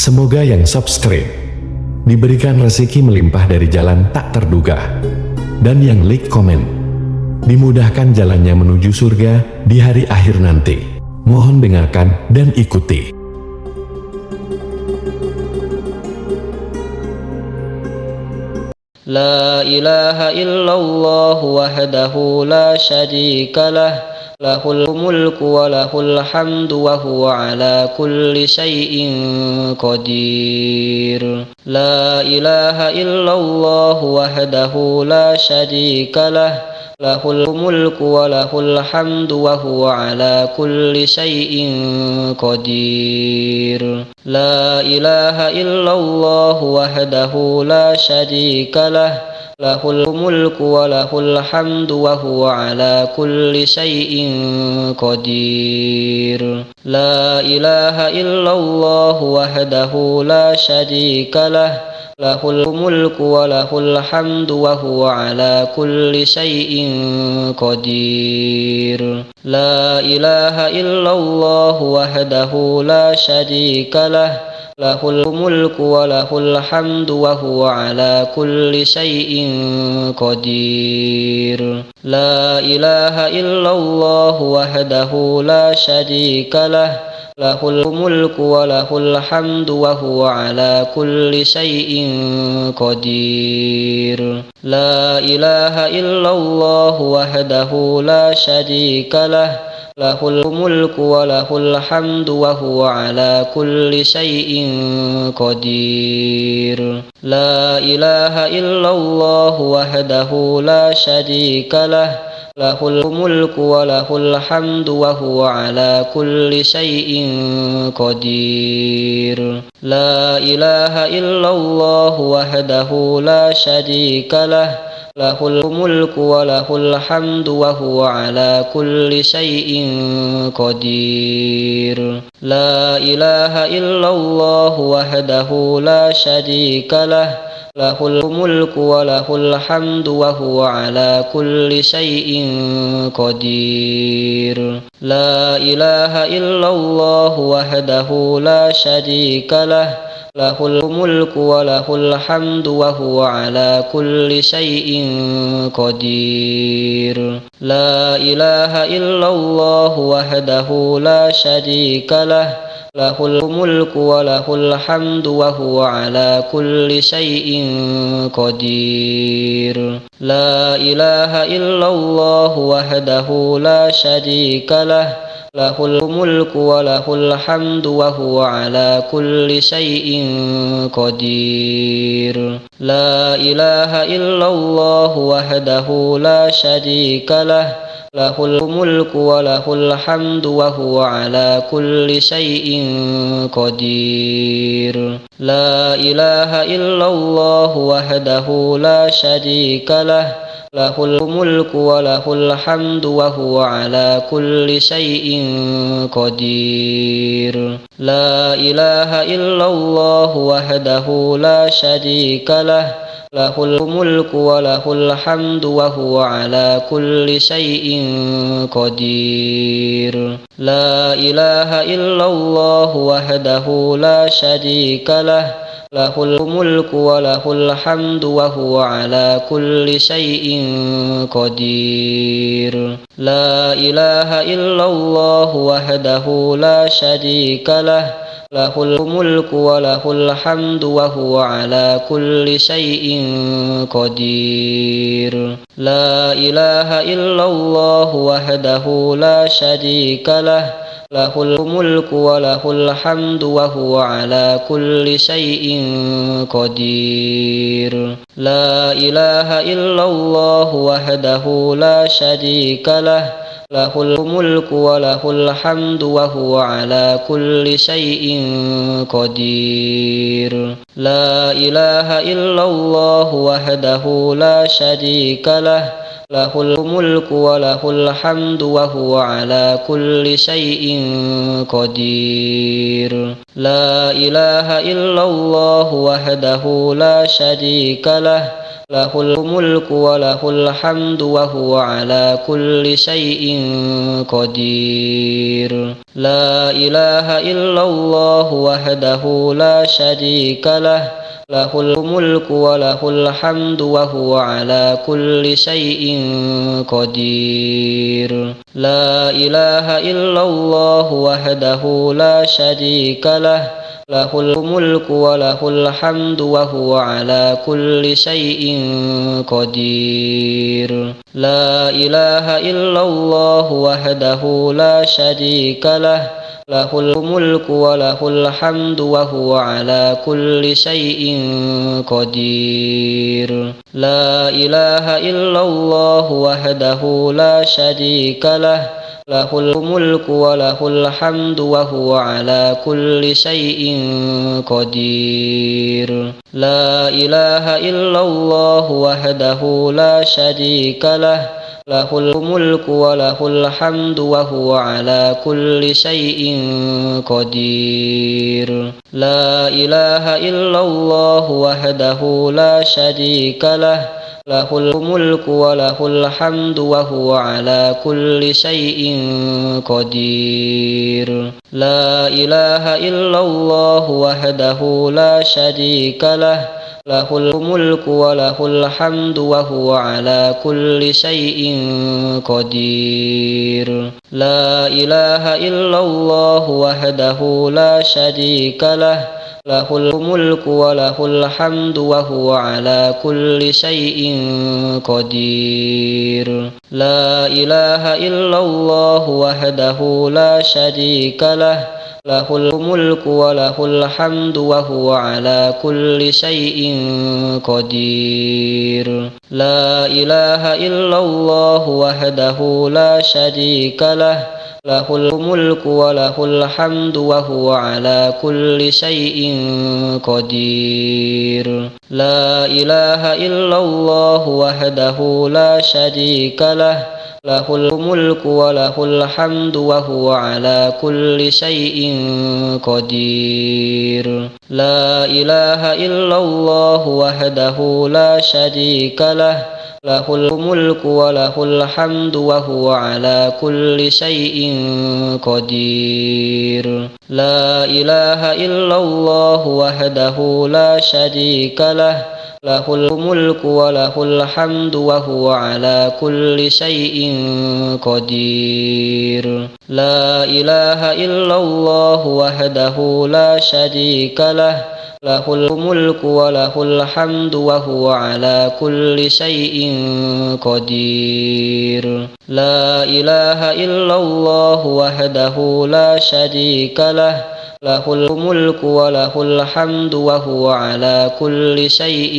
Semoga yang subscribe diberikan rezeki melimpah dari jalan tak terduga, dan yang like komen dimudahkan jalannya menuju surga di hari akhir nanti. Mohon dengarkan dan ikuti. La ilaha illallah wahdahu la syarika lah, lahul mulku wa lahul hamdu wa huwa ala kulli syai'in qadir. La ilaha illallah wahdahu la syarika lah, lahul mulku wa lahul hamdu wa huwa ala kulli syai'in qadir. La ilaha illallah wahdahu la syarika lah, lahul mulku wa lahul hamdu wa huwa ala kulli syai'in qadir. La ilaha illallah wahdahu la syarika lah, lahul mulku wa lahul hamdu wa huwa ala kulli syai'in qadir. La ilaha illallah wahdahu la syarika lah, lahul mulku wa lahul hamdu wa huwa ala kulli syai'in qadir. La ilaha illallah wahdahu la syarika lah, lahul mulku wa lahul hamdu wa huwa ala kulli syai'in qadir. La ilaha illallah wahdahu la syarika lah, lahul mulku wa lahul hamdu wa huwa ala kulli syai'in qadir. La ilaha illallah wahdahu la syarika lah, lahul mulku wa lahul hamdu wa huwa ala kulli syai'in qadir. La ilaha illallah wahdahu la syarika lah, lahul mulku wa lahul hamdu wa huwa ala kulli syai'in qadir. La ilaha illallah wahdahu la syarika lah, lahul mulku wa lahul hamdu wa huwa ala kulli syai'in qadir. La ilaha illallah wahdahu la syarika lah, lahul mulku wa lahul hamdu wa huwa ala kulli syai'in qadir. La ilaha illallah wahdahu la syarika lah, lahul mulku wa lahul hamdu wa huwa ala kulli syai'in qadir. La ilaha illallah wahdahu la syarika lah, lahul mulku wa lahul hamdu wa huwa ala kulli syai'in qadir. La ilaha illallah wahdahu la syarika lah, lahul mulku wa lahul hamdu wa huwa ala kulli syai'in qadir. La ilaha illallah wahdahu la syarika lah, lahul mulku wa lahul hamdu wa huwa ala kulli syai'in qadir. La ilaha illallah wahdahu la syarika lah, lahul mulku wa lahul hamdu wa huwa ala kulli syai'in qadir. La ilaha illallah wahdahu la syarika lah, lahul mulku wa lahul hamdu wa huwa ala kulli syai'in qadir. La ilaha illallah wahdahu la syarika lah, lahul mulku wa lahul hamdu wa huwa ala kulli syai'in qadir. La ilaha illallah wahdahu la syarika lah, lahul mulku wa lahul hamdu wa huwa ala kulli syai'in qadir. La ilaha illallah wahdahu la syarika lah, lahul mulku wa lahul hamdu wa huwa ala kulli syai'in qadir. La ilaha illallah wahdahu la syarika lah, lahul mulku wa lahul hamdu wa huwa ala kulli syai'in qadir. La ilaha illallah wahdahu la syarika lah, له الملك وله الحمد وهو على كل شيء قدير لا إله إلا الله وحده لا شريك له له الملك وله الحمد وهو على كل شيء قدير لا إله إلا الله وحده لا شريك له له الملك وله الحمد وهو على كل شيء قدير لا إله إلا الله وحده لا شريك له له الملك وله الحمد وهو على كل شيء قدير لا إله إلا الله وحده لا شريك له له الملك وله الحمد وهو على كل شيء قدير لا إله إلا الله وحده لا شريك له له الملك وله الحمد وهو على كل شيء قدير لا إله إلا الله وحده لا شريك له له الملك وله الحمد وهو على كل شيء قدير لا إله إلا الله وحده لا شريك له له الملك وله الحمد وهو على كل شيء قدير لا إله إلا الله وحده لا شريك له له الملك وله الحمد وهو على كل شيء قدير لا إله إلا الله وحده لا شريك له له الملك وله الحمد وهو على كل شيء قدير لا إله إلا الله وحده لا شريك له له الملك وله الحمد وهو على كل شيء قدير لا إله إلا الله وحده لا شريك له له الملك وله الحمد وهو على كل شيء قدير لا إله إلا الله وحده لا شريك له له الملك وله الحمد وهو على كل شيء قدير لا إله إلا الله وحده لا شريك له له الملك وله الحمد وهو على كل شيء قدير لا إله إلا الله وحده لا شريك له له الملك وله الحمد وهو على كل شيء قدير لا إله إلا الله وحده لا شريك له له الملك وله الحمد وهو على كل شيء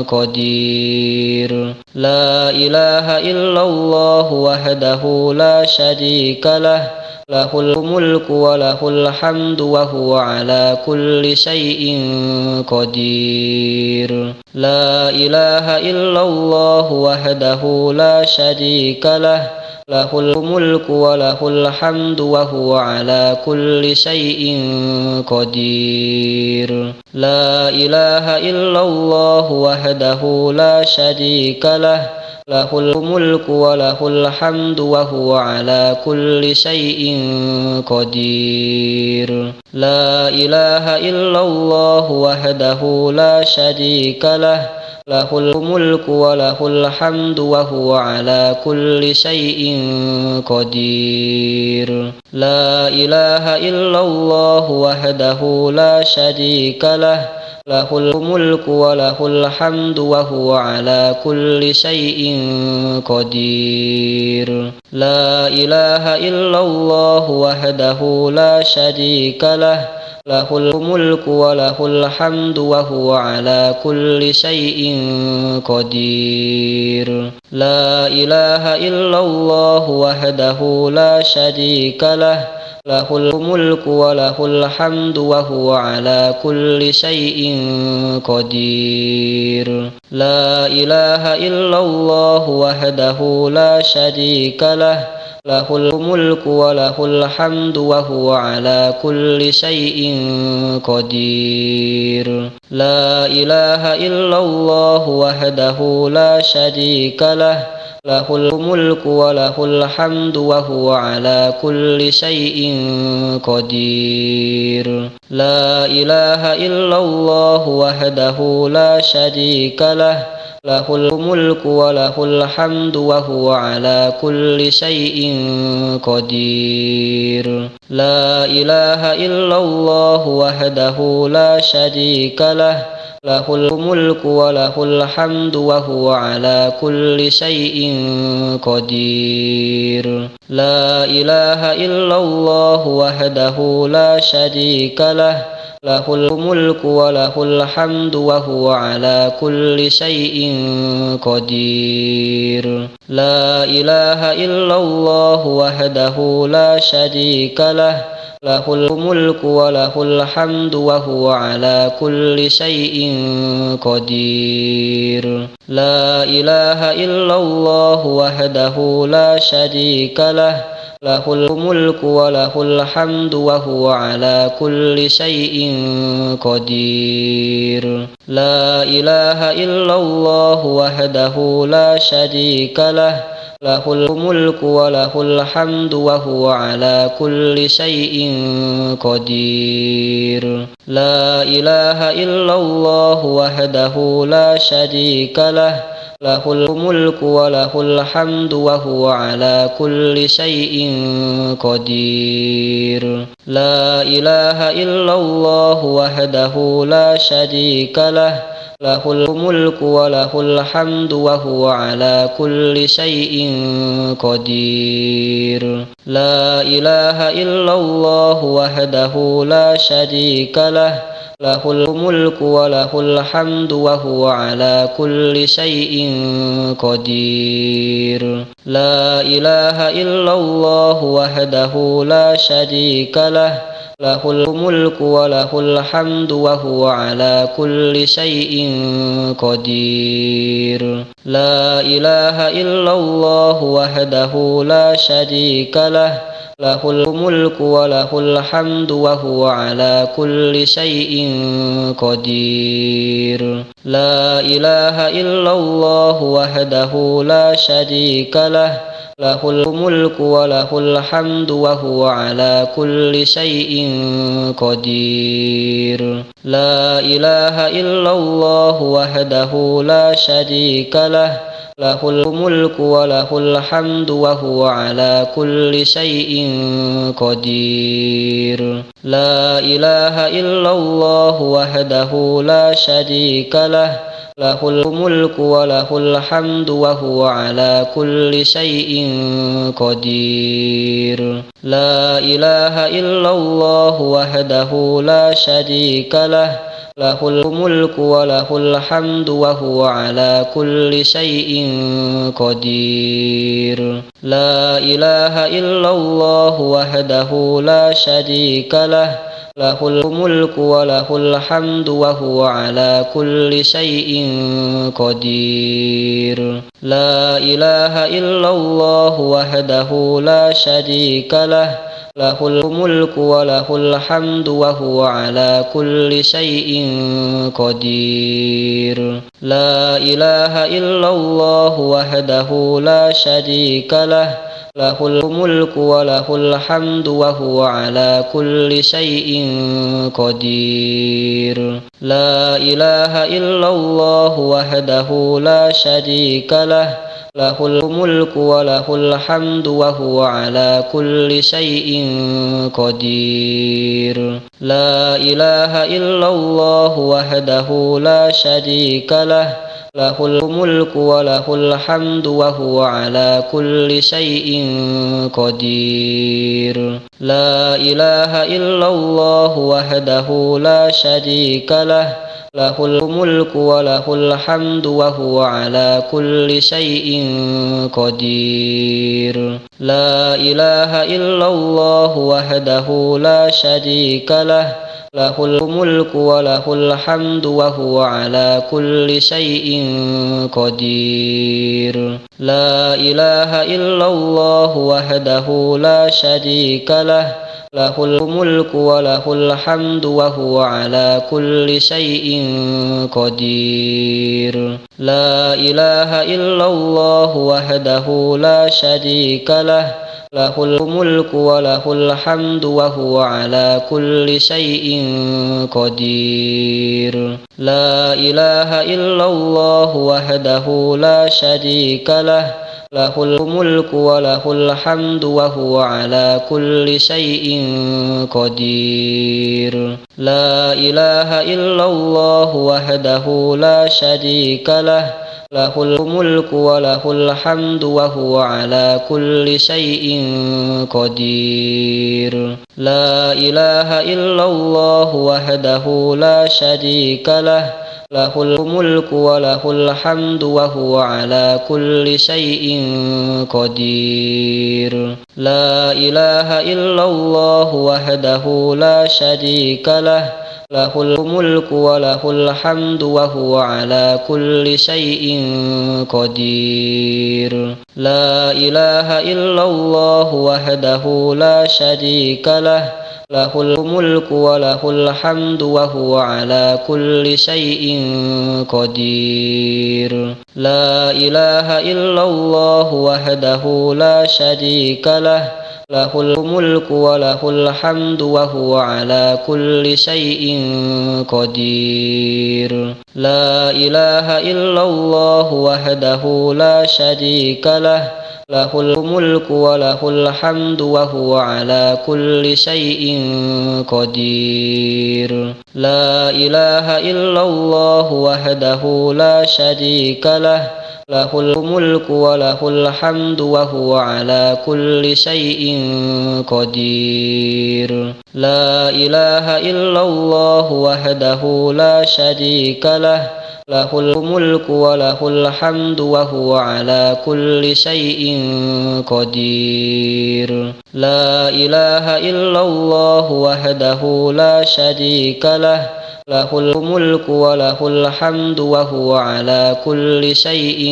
قدير لا إله إلا الله وحده لا شريك له له الملك وله الحمد وهو على كل شيء قدير لا إله إلا الله وحده لا شريك له له الملك وله الحمد وهو على كل شيء قدير لا إله إلا الله وحده لا شريك له له الملك وله الحمد وهو على كل شيء قدير لا إله إلا الله وحده لا شريك له له الملك وله الحمد وهو على كل شيء قدير لا إله إلا الله وحده لا شريك له له الملك وله الحمد وهو على كل شيء قدير لا إله إلا الله وحده لا شريك له له الملك وله الحمد وهو على كل شيء قدير لا إله إلا الله وحده لا شريك له له الملك وله الحمد وهو على كل شيء قدير لا إله إلا الله وحده لا شريك له له الملك وله الحمد وهو على كل شيء قدير لا إله إلا الله وحده لا شريك له له الملك وله الحمد وهو على كل شيء قدير لا إله إلا الله وحده لا شريك له له الملك وله الحمد وهو على كل شيء قدير لا إله إلا الله وحده لا شريك له له الملك وله الحمد وهو على كل شيء قدير لا إله إلا الله وحده لا شريك له له الملك وله الحمد وهو على كل شيء قدير لا إله إلا الله وحده لا شريك له له الملك وله الحمد وهو على كل شيء قدير لا إله إلا الله وحده لا شريك له له الملك وله الحمد وهو على كل شيء قدير لا إله إلا الله وحده لا شريك له له الملك وله الحمد وهو على كل شيء قدير لا إله إلا الله وحده لا شريك له له الملك وله الحمد وهو على كل شيء قدير لا إله إلا الله وحده لا شريك له له الملك وله الحمد وهو على كل شيء قدير لا إله إلا الله وحده لا شريك له له الملك وله الحمد وهو على كل شيء قدير لا إله إلا الله وحده لا شريك له له الملك وله الحمد وهو على كل شيء قدير لا إله إلا الله وحده لا شريك له له الملك وله الحمد وهو على كل شيء قدير لا إله إلا الله وحده لا شريك له له الملك وله الحمد وهو على كل شيء قدير لا إله إلا الله وحده لا شريك له له الملك وله الحمد وهو على كل شيء قدير لا إله إلا الله وحده لا شريك له له الملك وله الحمد وهو على كل شيء قدير لا إله إلا الله وحده لا شريك له له الملك وله الحمد وهو على كل شيء قدير لا إله إلا الله وحده لا شريك له له الملك وله الحمد وهو على كل شيء قدير لا إله إلا الله وحده لا شريك له له الملك وله الحمد وهو على كل شيء قدير لا إله إلا الله وحده لا شريك له له الملك وله الحمد وهو على كل شيء قدير لا إله إلا الله وحده لا شريك له له الملك وله الحمد وهو على كل شيء قدير لا إله إلا الله وحده لا شريك له له الملك وله الحمد وهو على كل شيء قدير لا إله إلا الله وحده لا شريك له له الملك وله الحمد وهو على كل شيء قدير لا إله إلا الله وحده لا شريك له له الملك وله الحمد وهو على كل شيء قدير. لا إله إلا الله وحده لا شريك له، له الملك وله الحمد وهو على كل شيء قدير. لا إله إلا الله وحده لا شريك له، له الملك وله الحمد وهو على كل شيء قدير. لا إله إلا الله وحده لا شريك له، له الملك وله الحمد وهو على كل شيء قدير. لا إله إلا الله وحده لا شريك له، له الملك وله الحمد وهو على كل شيء قدير. لا إله إلا الله وحده لا شريك له، له الملك وله الحمد وهو على كل شيء قدير. لا إله إلا الله وحده لا شريك له، له الملك وله الحمد وهو على كل شيء قدير. لا إله إلا الله وحده لا شريك له، له الملك وله الحمد وهو على كل شيء قدير. لا إله إلا الله وحده لا شريك له، له الملك وله الحمد وهو على كل شيء قدير. لا إله إلا الله وحده لا شريك له، له الملك وله الحمد وهو على كل شيء قدير. لا إله إلا الله وحده لا شريك له، له الملك وله الحمد وهو على كل شيء قدير. لا إله إلا الله وحده لا شريك له، له الملك وله الحمد وهو على كل شيء قدير. لا إله إلا الله وحده لا شريك له، له الملك وله الحمد وهو على كل شيء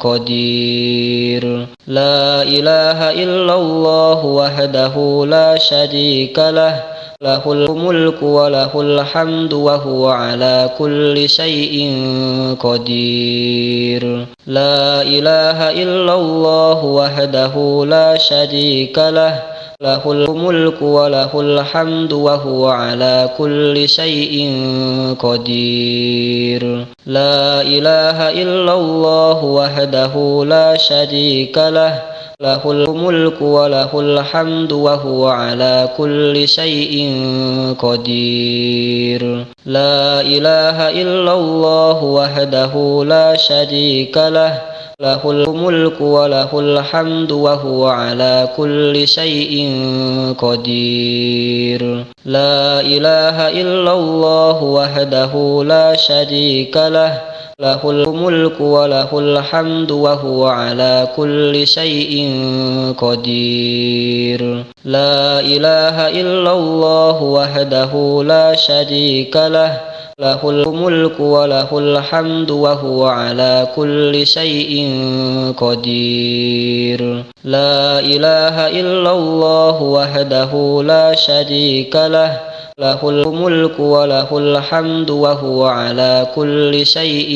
قدير. لا إله إلا الله وحده لا شريك له، له الملك وله الحمد وهو على كل شيء قدير. لا إله إلا الله وحده لا شريك له، له الملك وله الحمد وهو على كل شيء قدير. لا إله إلا الله وحده لا شريك له، له الملك وله الحمد وهو على كل شيء قدير. لا إله إلا الله وحده لا شريك له، له الملك وله الحمد وهو على كل شيء قدير. لا إله إلا الله وحده لا شريك له، له الملك وله الحمد وهو على كل شيء قدير. لا إله إلا الله وحده لا شريك له، له الملك وله الحمد وهو على كل شيء قدير. لا إله إلا الله وحده لا شريك له، له الملك وله الحمد وهو على كل شيء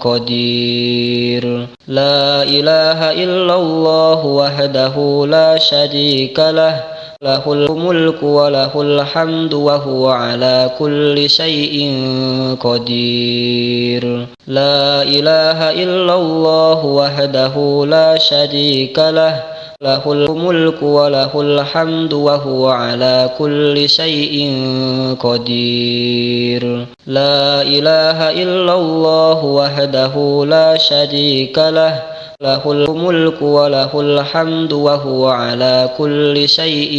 قدير. لا إله إلا الله وحده لا شريك له، له الملك وله الحمد وهو على كل شيء قدير. لا إله إلا الله وحده لا شريك له، له الملك وله الحمد وهو على كل شيء قدير. لا إله إلا الله وحده لا شريك له، له الملك وله الحمد وهو على كل شيء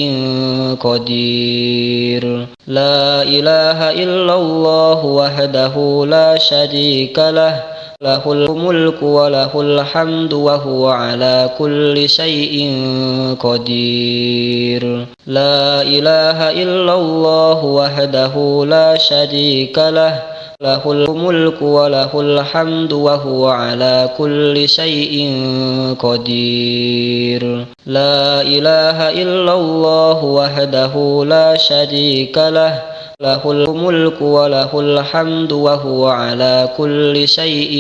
قدير. لا إله إلا الله وحده لا شريك له، له الملك وله الحمد وهو على كل شيء قدير. لا إله إلا الله وحده لا شريك له، له الملك وله الحمد وهو على كل شيء قدير. لا إله إلا الله وحده لا شريك له، له الملك وله الحمد وهو على كل شيء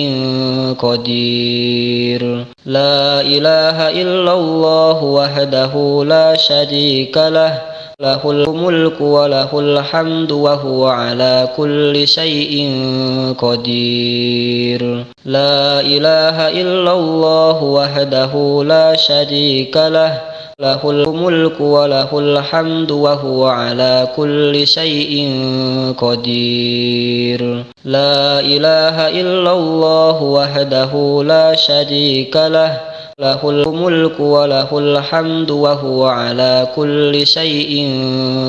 قدير. لا إله إلا الله وحده لا شريك له، له الملك وله الحمد وهو على كل شيء قدير. لا إله إلا الله وحده لا شريك له، له الملك وله الحمد وهو على كل شيء قدير. لا إله إلا الله وحده لا شريك له، له الملك وله الحمد وهو على كل شيء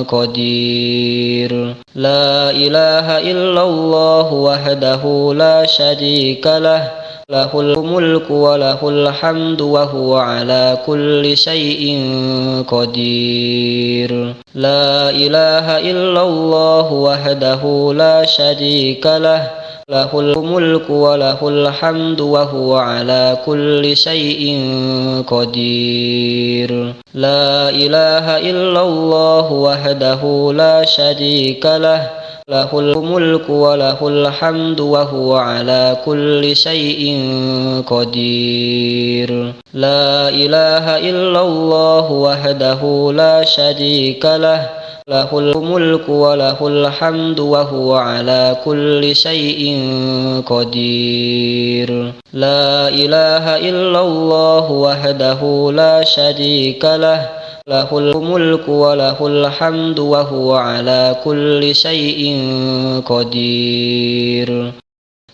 قدير. لا إله إلا الله وحده لا شريك له، له الملك وله الحمد وهو على كل شيء قدير. لا إله إلا الله وحده لا شريك له، له الملك وله الحمد وهو على كل شيء قدير. لا إله إلا الله وحده لا شريك له، له الملك وله الحمد وهو على كل شيء قدير. لا إله إلا الله وحده لا شريك له، له الملك وله الحمد وهو على كل شيء قدير. لا إله إلا الله وحده لا شريك له، له الملك وله الحمد وهو على كل شيء قدير.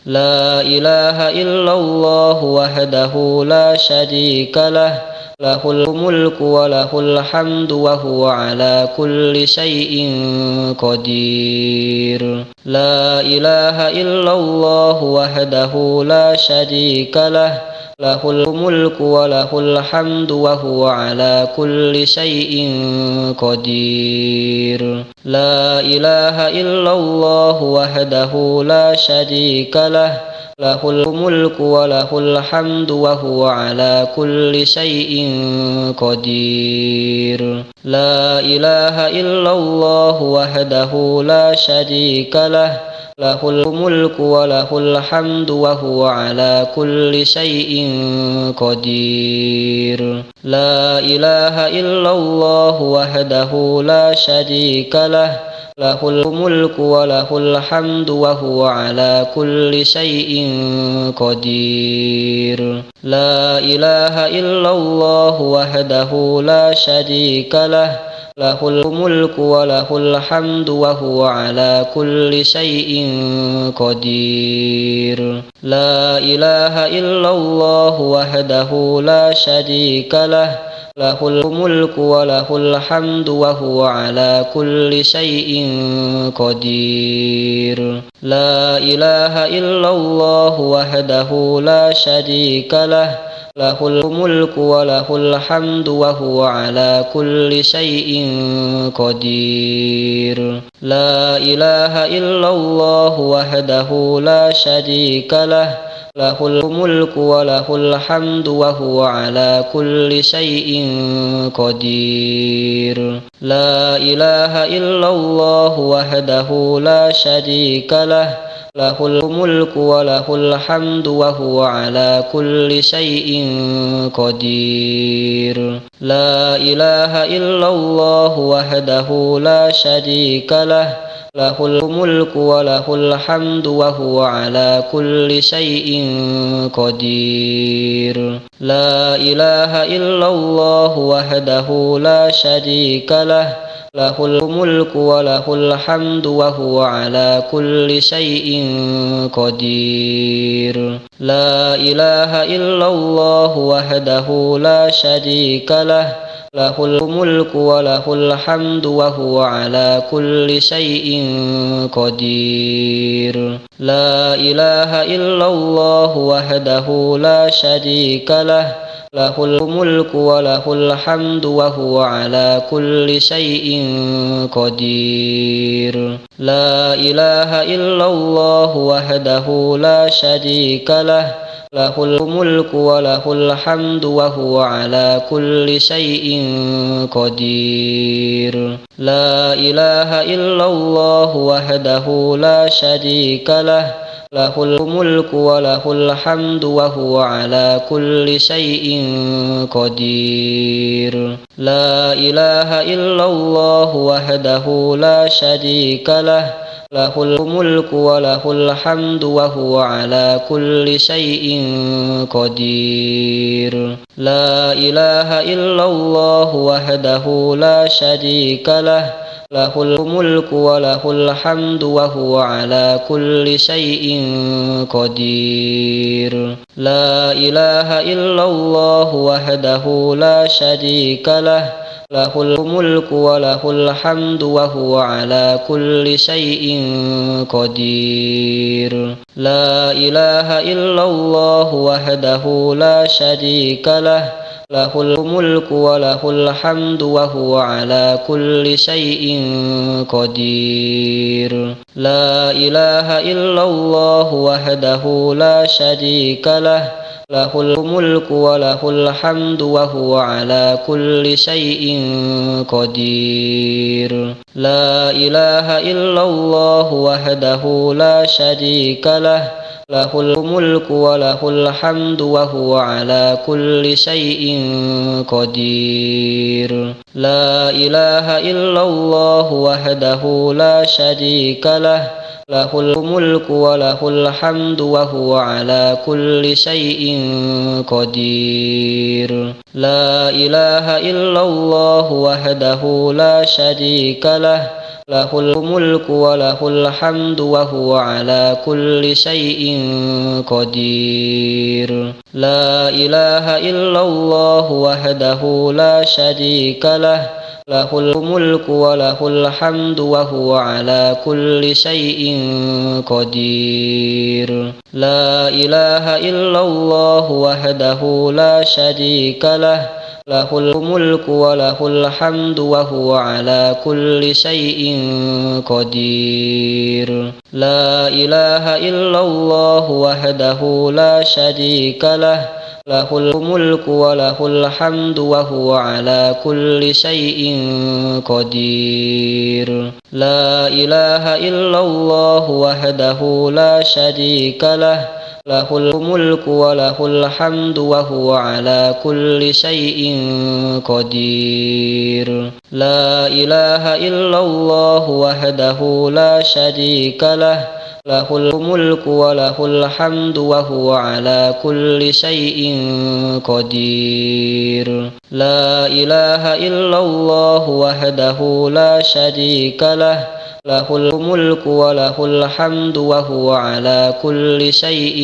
لا إله إلا الله وحده لا شريك له، له الملك وله الحمد وهو على كل شيء قدير. لا إله إلا الله وحده لا شريك له، له الملك وله الحمد وهو على كل شيء قدير. لا إله إلا الله وحده لا شريك له، له الملك وله الحمد وهو على كل شيء قدير. لا إله إلا الله وحده لا شريك له، له الملك وله الحمد وهو على كل شيء قدير. لا إله إلا الله وحده لا شريك له، له الملك وله الحمد وهو على كل شيء قدير. لا إله إلا الله وحده لا شريك له، له الملك وله الحمد وهو على كل شيء قدير. لا إله إلا الله وحده لا شريك له، له الملك وله الحمد وهو على كل شيء قدير. لا إله إلا الله وحده لا شريك له، له الملك وله الحمد وهو على كل شيء قدير. لا إله إلا الله وحده لا شريك له، له الملك وله الحمد وهو على كل شيء قدير. لا إله إلا الله وحده لا شريك له، له الملك وله الحمد وهو على كل شيء قدير. لا إله إلا الله وحده لا شريك له، له الملك وله الحمد وهو على كل شيء قدير. لا إله إلا الله وحده لا شريك له، له الملك وله الحمد وهو على كل شيء قدير لا إله إلا الله وحده لا شريك له له الملك وله الحمد وهو على كل شيء قدير لا إله إلا الله وحده لا شريك له له الملك وله الحمد وهو على كل شيء قدير لا إله إلا الله وحده لا شريك له له الملك وله الحمد وهو على كل شيء قدير لا إله إلا الله وحده لا شريك له له الملك وله الحمد وهو على كل شيء قدير لا إله إلا الله وحده لا شريك له له الملك وله الحمد وهو على كل شيء قدير لا إله إلا الله وحده لا شريك له له الملك وله الحمد وهو على كل شيء قدير لا إله إلا الله وحده لا شريك له له الملك وله الحمد وهو على كل شيء قدير لا إله إلا الله وحده لا شريك له له الملك وله الحمد وهو على كل شيء قدير لا إله إلا الله وحده لا شريك له له الملك وله الحمد وهو على كل شيء قدير لا إله إلا الله وحده لا شريك له له الملك وله الحمد وهو على كل شيء قدير لا إله إلا الله وحده لا شريك له له الملك وله الحمد وهو على كل شيء قدير لا إله إلا الله وحده لا شريك له له الملك وله الحمد وهو على كل شيء قدير لا إله إلا الله وحده لا شريك له له الملك وله الحمد وهو على كل شيء قدير لا إله إلا الله وحده لا شريك له له الملك وله الحمد وهو على كل شيء قدير لا إله إلا الله وحده لا شريك له له الملك وله الحمد وهو على كل شيء قدير لا إله إلا الله وحده لا شريك له له الملك وله الحمد وهو على كل شيء قدير لا إله إلا الله وحده لا شريك له له الملك وله الحمد وهو على كل شيء قدير لا إله إلا الله وحده لا شريك له له الملك وله الحمد وهو على كل شيء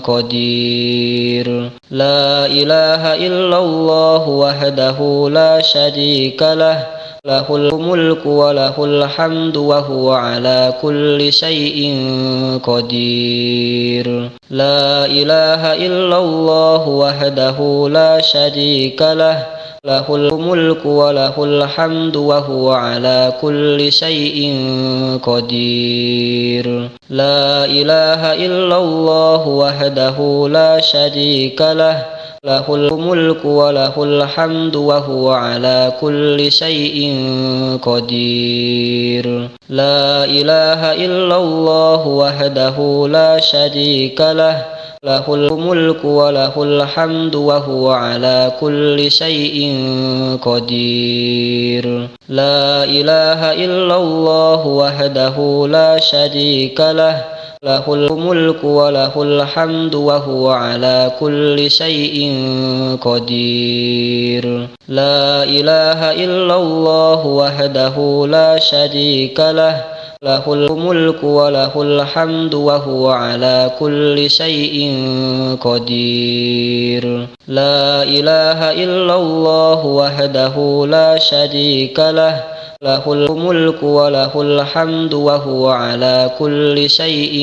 قدير لا إله إلا الله وحده لا شريك له له الملك وله الحمد وهو على كل شيء قدير لا إله إلا الله وحده لا شريك له له الملك وله الحمد وهو على كل شيء قدير لا إله إلا الله وحده لا شريك له له الملك وله الحمد وهو على كل شيء قدير لا إله إلا الله وحده لا شريك له له الملك وله الحمد وهو على كل شيء قدير لا إله إلا الله وحده لا شريك له له الملك وله الحمد وهو على كل شيء قدير لا إله إلا الله وحده لا شريك له له الملك وله الحمد وهو على كل شيء قدير لا إله إلا الله وحده لا شريك له له الملك وله الحمد وهو على كل شيء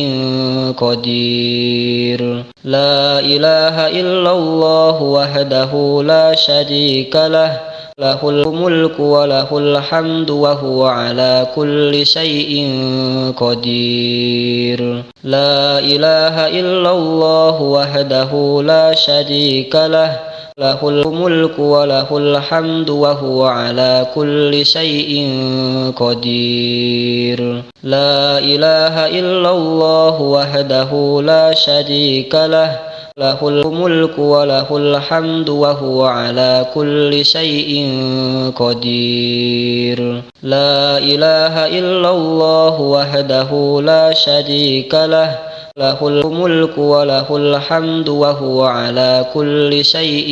قدير لا إله إلا الله وحده لا شريك له له الملك وله الحمد وهو على كل شيء قدير لا إله إلا الله وحده لا شريك له له الملك وله الحمد وهو على كل شيء قدير لا إله إلا الله وحده لا شريك له له الملك وله الحمد وهو على كل شيء قدير لا إله إلا الله وحده لا شريك له له الملك وله الحمد وهو على كل شيء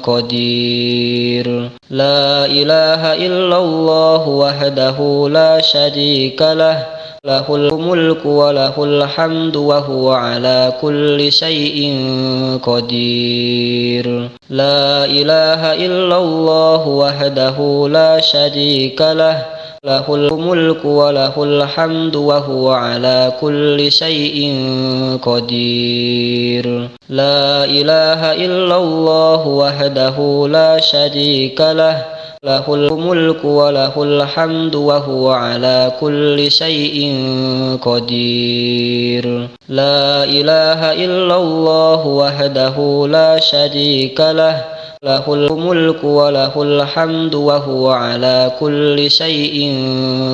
قدير لا إله إلا الله وحده لا شريك له له الملك وله الحمد وهو على كل شيء قدير لا إله إلا الله وحده لا شريك له له الملك وله الحمد وهو على كل شيء قدير لا إله إلا الله وحده لا شريك له له الملك وله الحمد وهو على كل شيء قدير لا إله إلا الله وحده لا شريك له له الملك وله الحمد وهو على كل شيء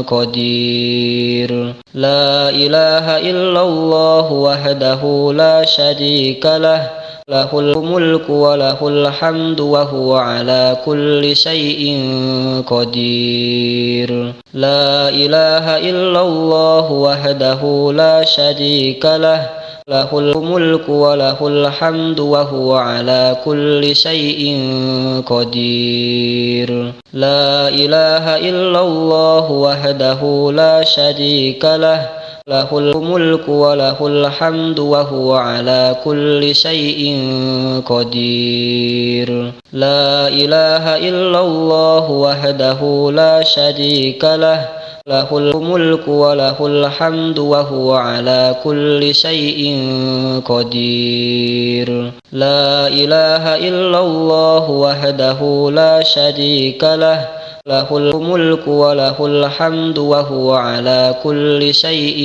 قدير لا إله إلا الله وحده لا شريك له له الملك وله الحمد وهو على كل شيء قدير لا إله إلا الله وحده لا شريك له له الملك وله الحمد وهو على كل شيء قدير لا إله إلا الله وحده لا شريك له له الملك وله الحمد وهو على كل شيء قدير لا إله إلا الله وحده لا شريك له له الملك وله الحمد وهو على كل شيء قدير لا إله إلا الله وحده لا شريك له له الملك وله الحمد وهو على كل شيء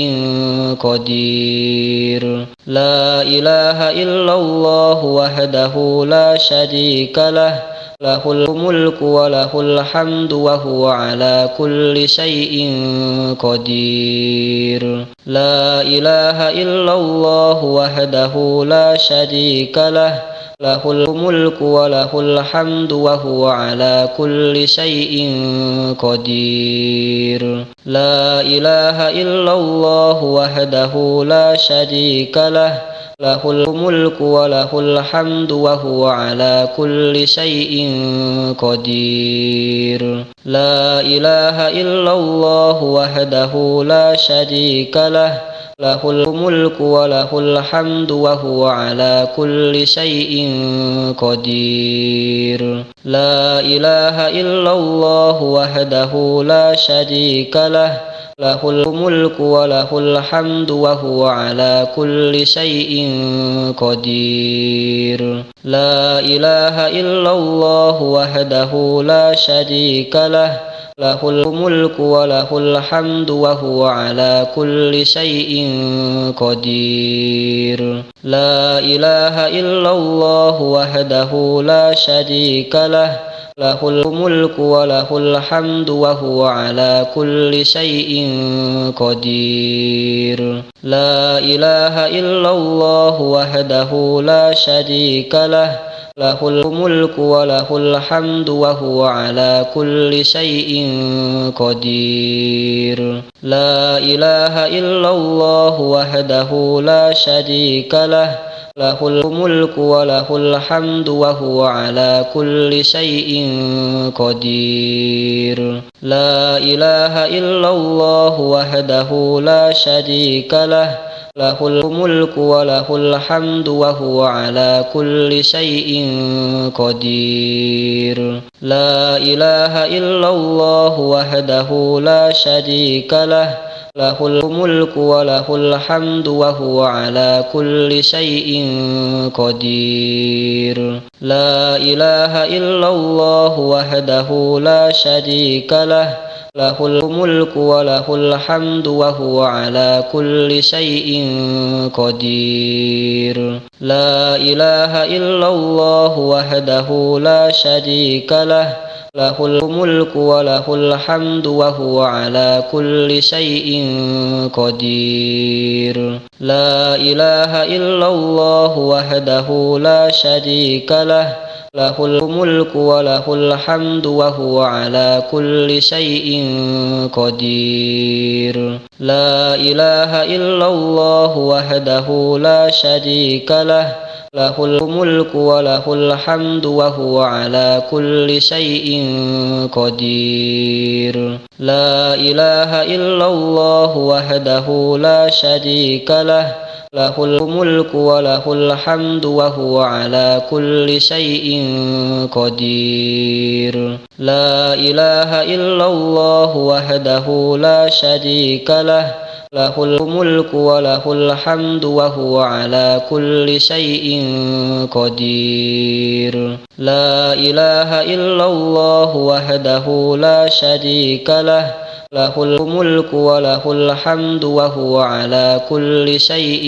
قدير لا إله إلا الله وحده لا شريك له له الملك وله الحمد وهو على كل شيء قدير لا إله إلا الله وحده لا شريك له له الملك وله الحمد وهو على كل شيء قدير لا إله إلا الله وحده لا شريك له له الملك وله الحمد وهو على كل شيء قدير لا إله إلا الله وحده لا شريك له له الملك وله الحمد وهو على كل شيء قدير لا إله إلا الله وحده لا شريك له له الملك وله الحمد وهو على كل شيء قدير لا إله إلا الله وحده لا شريك له له الملك وله الحمد وهو على كل شيء قدير لا إله إلا الله وحده لا شريك له له الملك وله الحمد وهو على كل شيء قدير لا إله إلا الله وحده لا شريك له له الملك وله الحمد وهو على كل شيء قدير لا إله إلا الله وحده لا شريك له له الملك وله الحمد وهو على كل شيء قدير لا إله إلا الله وحده لا شريك له له الملك وله الحمد وهو على كل شيء قدير لا إله إلا الله وحده لا شريك له له الملك وله الحمد وهو على كل شيء قدير لا إله إلا الله وحده لا شريك له له الملك وله الحمد وهو على كل شيء قدير لا إله إلا الله وحده لا شريك له له الملك وله الحمد وهو على كل شيء قدير لا إله إلا الله وحده لا شريك له له الملك وله الحمد وهو على كل شيء قدير لا إله إلا الله وحده لا شريك له له الملك وله الحمد وهو على كل شيء قدير لا إله إلا الله وحده لا شريك له له الملك وله الحمد وهو على كل شيء قدير لا إله إلا الله وحده لا شريك له له الملك وله الحمد وهو على كل شيء قدير لا إله إلا الله وحده لا شريك له له الملك وله الحمد وهو على كل شيء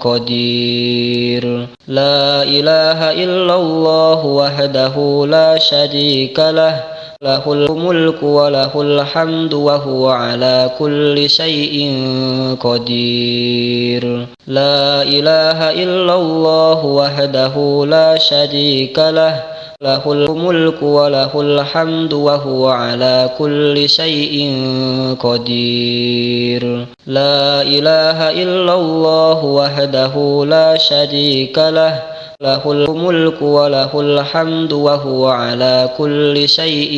قدير لا إله إلا الله وحده لا شريك له له الملك وله الحمد وهو على كل شيء قدير لا إله إلا الله وحده لا شريك له له الملك وله الحمد وهو على كل شيء قدير لا إله إلا الله وحده لا شريك له له الملك وله الحمد وهو على كل شيء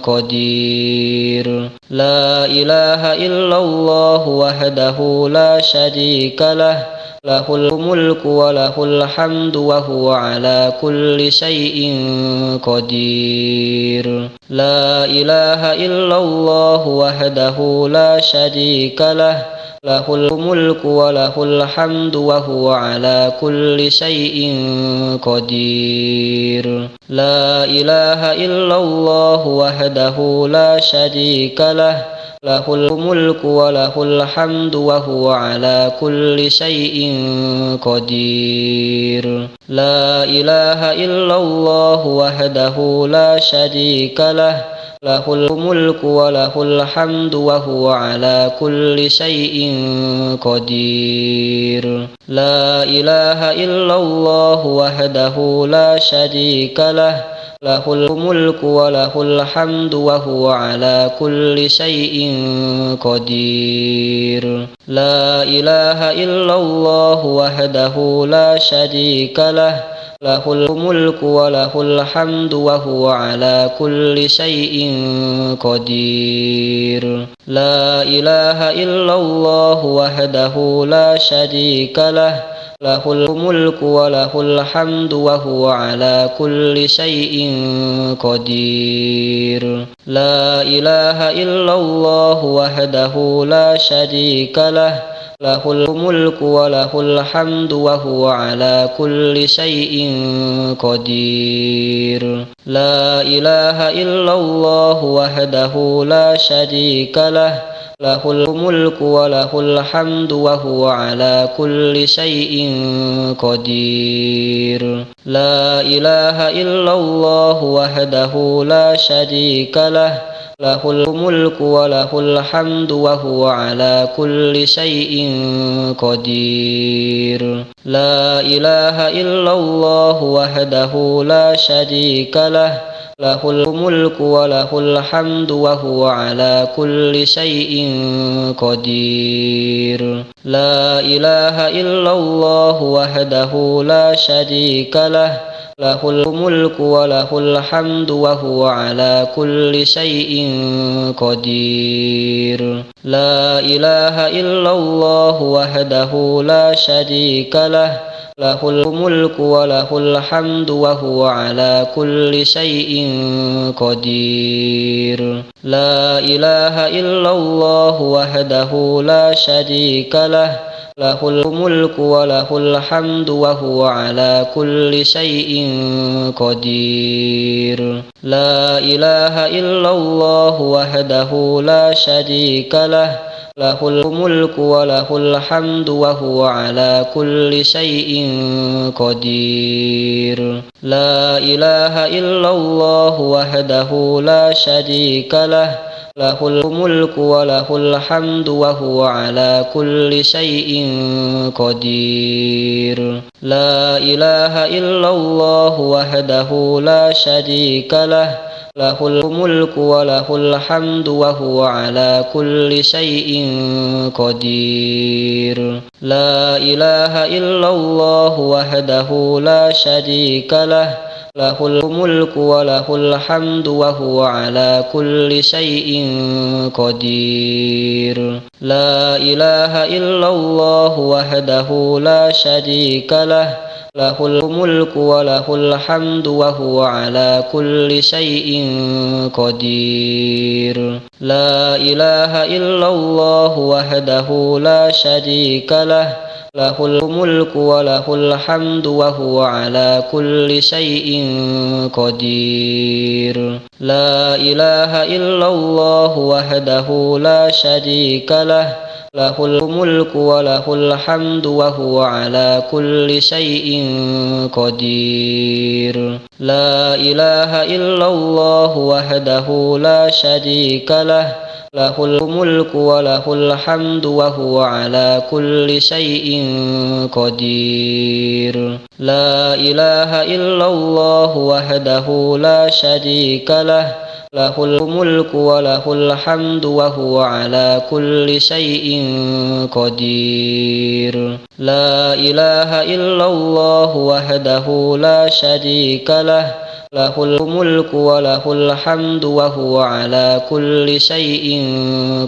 قدير لا إله إلا الله وحده لا شريك له له الملك وله الحمد وهو على كل شيء قدير لا إله إلا الله وحده لا شريك له له الملك وله الحمد وهو على كل شيء قدير لا إله إلا الله وحده لا شريك له له الملك وله الحمد وهو على كل شيء قدير لا إله إلا الله وحده لا شريك له له الملك وله الحمد وهو على كل شيء قدير لا إله إلا الله وحده لا شريك له له الملك وله الحمد وهو على كل شيء قدير لا إله إلا الله وحده لا شريك له له الملك وله الحمد وهو على كل شيء قدير لا إله إلا الله وحده لا شريك له له الملك وله الحمد وهو على كل شيء قدير لا إله إلا الله وحده لا شريك له له الملك وله الحمد وهو على كل شيء قدير لا إله إلا الله وحده لا شريك له له الملك وله الحمد وهو على كل شيء قدير لا إله إلا الله وحده لا شريك له له الملك وله الحمد وهو على كل شيء قدير لا إله إلا الله وحده لا شريك له له الملك وله الحمد وهو على كل شيء قدير لا إله إلا الله وحده لا شريك له له الملك وله الحمد وهو على كل شيء قدير لا إله إلا الله وحده لا شريك له له الملك وله الحمد وهو على كل شيء قدير لا إله إلا الله وحده لا شريك له له الملك وله الحمد وهو على كل شيء قدير لا إله إلا الله وحده لا شريك له له الملك وله الحمد وهو على كل شيء قدير لا إله إلا الله وحده لا شريك له له الملك وله الحمد وهو على كل شيء قدير لا إله إلا الله وحده لا شريك له له الملك وله الحمد وهو على كل شيء قدير لا إله إلا الله وحده لا شريك له له الملك وله الحمد وهو على كل شيء قدير لا إله إلا الله وحده لا شريك له له الملك وله الحمد وهو على كل شيء قدير لا إله إلا الله وحده لا شريك له له الملك وله الحمد وهو على كل شيء قدير لا إله إلا الله وحده لا شريك له له الملك وله الحمد وهو على كل شيء قدير لا إله إلا الله وحده لا شريك له له الملك وله الحمد وهو على كل شيء قدير لا إله إلا الله وحده لا شريك له له الملك وله الحمد وهو على كل شيء قدير لا إله إلا الله وحده لا شريك له له الملك وله الحمد وهو على كل شيء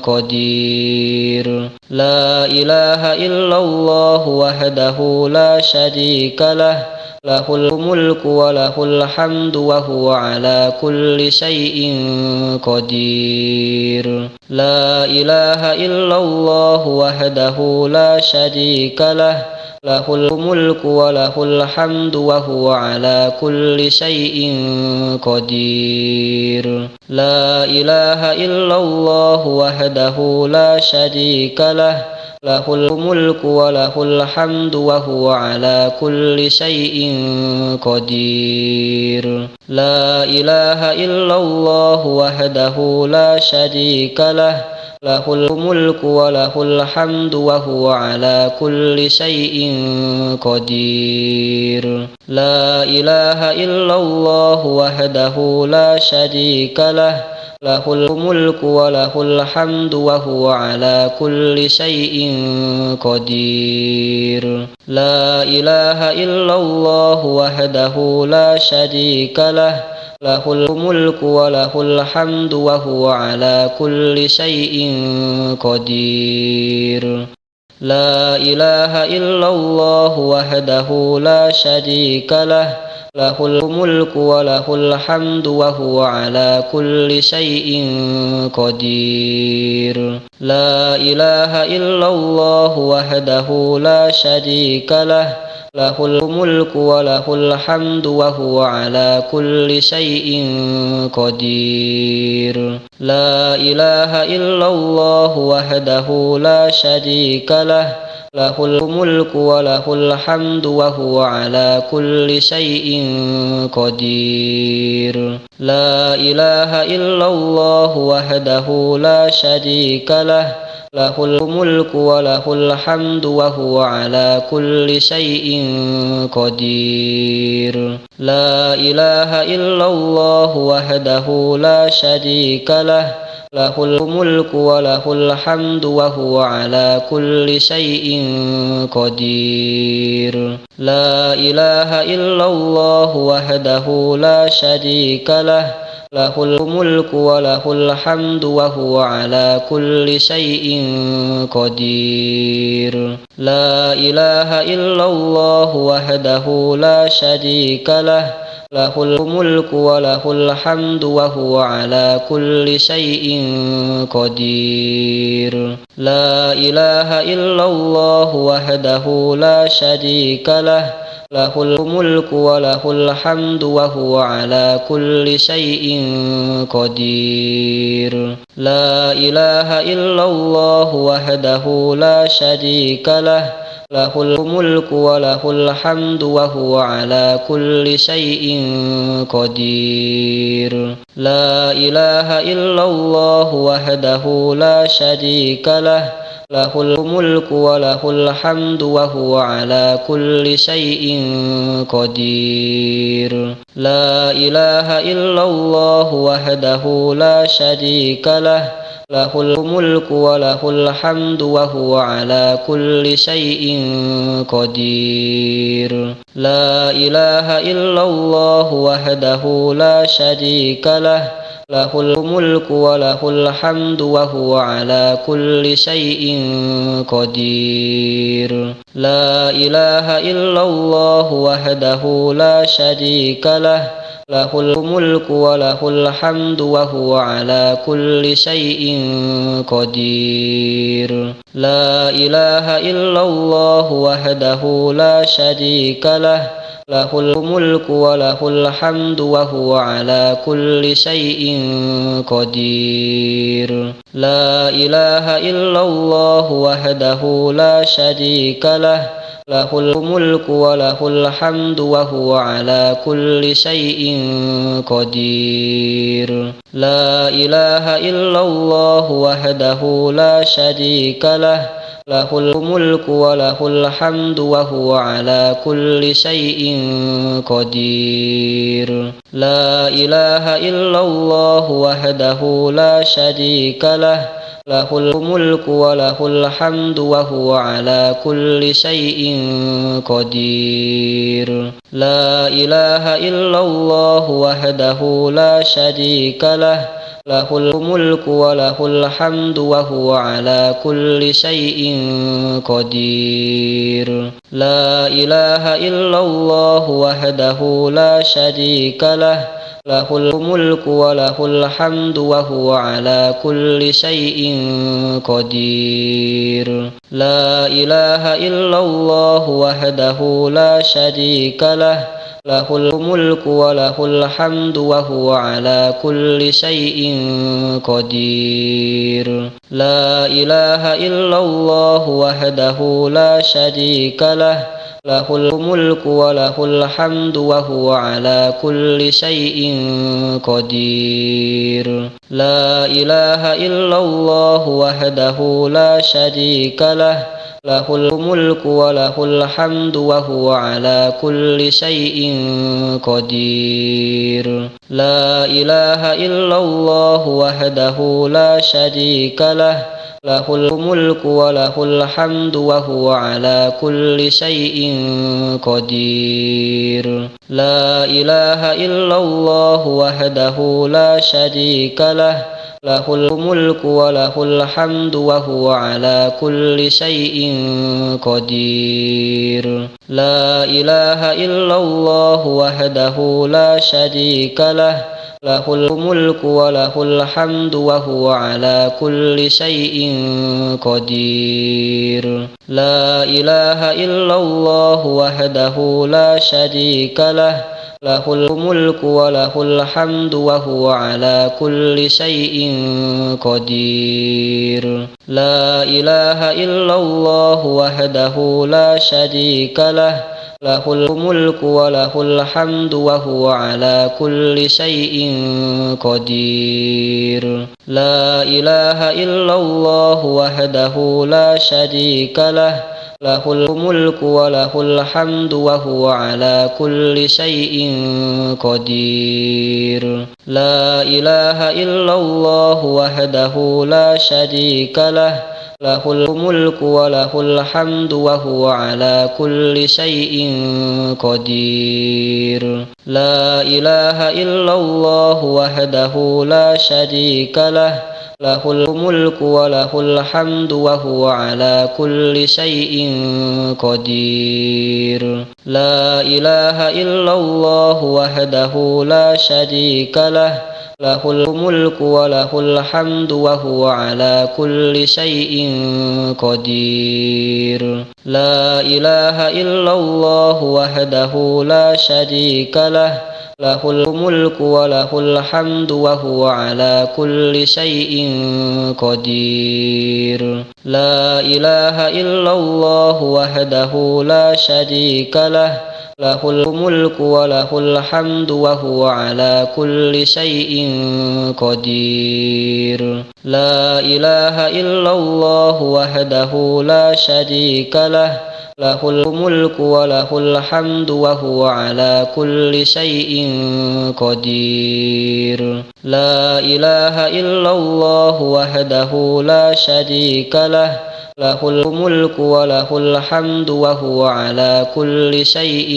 قدير لا إله إلا الله وحده لا شريك له له الملك وله الحمد وهو على كل شيء قدير لا إله إلا الله وحده لا شريك له له الملك وله الحمد وهو على كل شيء قدير لا إله إلا الله وحده لا شريك له له الملك وله الحمد وهو على كل شيء قدير لا إله إلا الله وحده لا شريك له له الملك وله الحمد وهو على كل شيء قدير لا إله إلا الله وحده لا شريك له له الملك وله الحمد وهو على كل شيء قدير لا إله إلا الله وحده لا شريك له له الملك وله الحمد وهو على كل شيء قدير لا إله إلا الله وحده لا شريك له له الملك وله الحمد وهو على كل شيء قدير لا إله إلا الله وحده لا شريك له له الملك وله الحمد وهو على كل شيء قدير لا إله إلا الله وحده لا شريك له له الملك وله الحمد وهو على كل شيء قدير لا إله إلا الله وحده لا شريك له له الملك وله الحمد وهو على كل شيء قدير لا إله إلا الله وحده لا شريك له له الملك وله الحمد وهو على كل شيء قدير لا إله إلا الله وحده لا شريك له له الملك وله الحمد وهو على كل شيء قدير لا إله إلا الله وحده لا شريك له له الملك وله الحمد وهو على كل شيء قدير لا إله إلا الله وحده لا شريك له له الملك وله الحمد وهو على كل شيء قدير لا إله إلا الله وحده لا شريك له له الملك وله الحمد وهو على كل شيء قدير لا إله إلا الله وحده لا شريك له له الملك وله الحمد وهو على كل شيء قدير لا إله إلا الله وحده لا شريك له له الملك وله الحمد وهو على كل شيء قدير لا إله إلا الله وحده لا شريك له له الملك وله الحمد وهو على كل شيء قدير لا إله إلا الله وحده لا شريك له له الملك وله الحمد وهو على كل شيء قدير لا إله إلا الله وحده لا شريك له له الملك وله الحمد وهو على كل شيء قدير لا إله إلا الله وحده لا شريك له له الملك وله الحمد وهو على كل شيء قدير لا إله إلا الله وحده لا شريك له له الملك وله الحمد وهو على كل شيء قدير لا إله إلا الله وحده لا شريك له له الملك وله الحمد وهو على كل شيء قدير لا إله إلا الله وحده لا شريك له له الملك وله الحمد وهو على كل شيء قدير لا إله إلا الله وحده لا شريك له له الملك وله الحمد وهو على كل شيء قدير لا إله إلا الله وحده لا شريك له له الملك وله الحمد وهو على كل شيء قدير لا إله إلا الله وحده لا شريك له له الملك وله الحمد وهو على كل شيء قدير لا إله إلا الله وحده لا شريك له له الملك وله الحمد وهو على كل شيء قدير لا إله إلا الله وحده لا شريك له له الملك وله الحمد وهو على كل شيء قدير لا إله إلا الله وحده لا شريك له له الملك وله الحمد وهو على كل شيء قدير لا إله إلا الله وحده لا شريك له له الملك وله الحمد وهو على كل شيء قدير لا إله إلا الله وحده لا شريك له له الملك وله الحمد وهو على كل شيء قدير لا إله إلا الله وحده لا شريك له له الملك وله الحمد وهو على كل شيء قدير لا إله إلا الله وحده لا شريك له له الملك وله الحمد وهو على كل شيء قدير لا إله إلا الله وحده لا شريك له له الملك وله الحمد وهو على كل شيء قدير لا إله إلا الله وحده لا شريك له له الملك وله الحمد وهو على كل شيء قدير لا إله إلا الله وحده لا شريك له له الملك وله الحمد وهو على كل شيء قدير لا إله إلا الله وحده لا شريك له له الملك وله الحمد وهو على كل شيء قدير لا إله إلا الله وحده لا شريك له له الملك وله الحمد وهو على كل شيء قدير لا إله إلا الله وحده لا شريك له له الملك وله الحمد وهو على كل شيء قدير لا إله إلا الله وحده لا شريك له له الملك وله الحمد وهو على كل شيء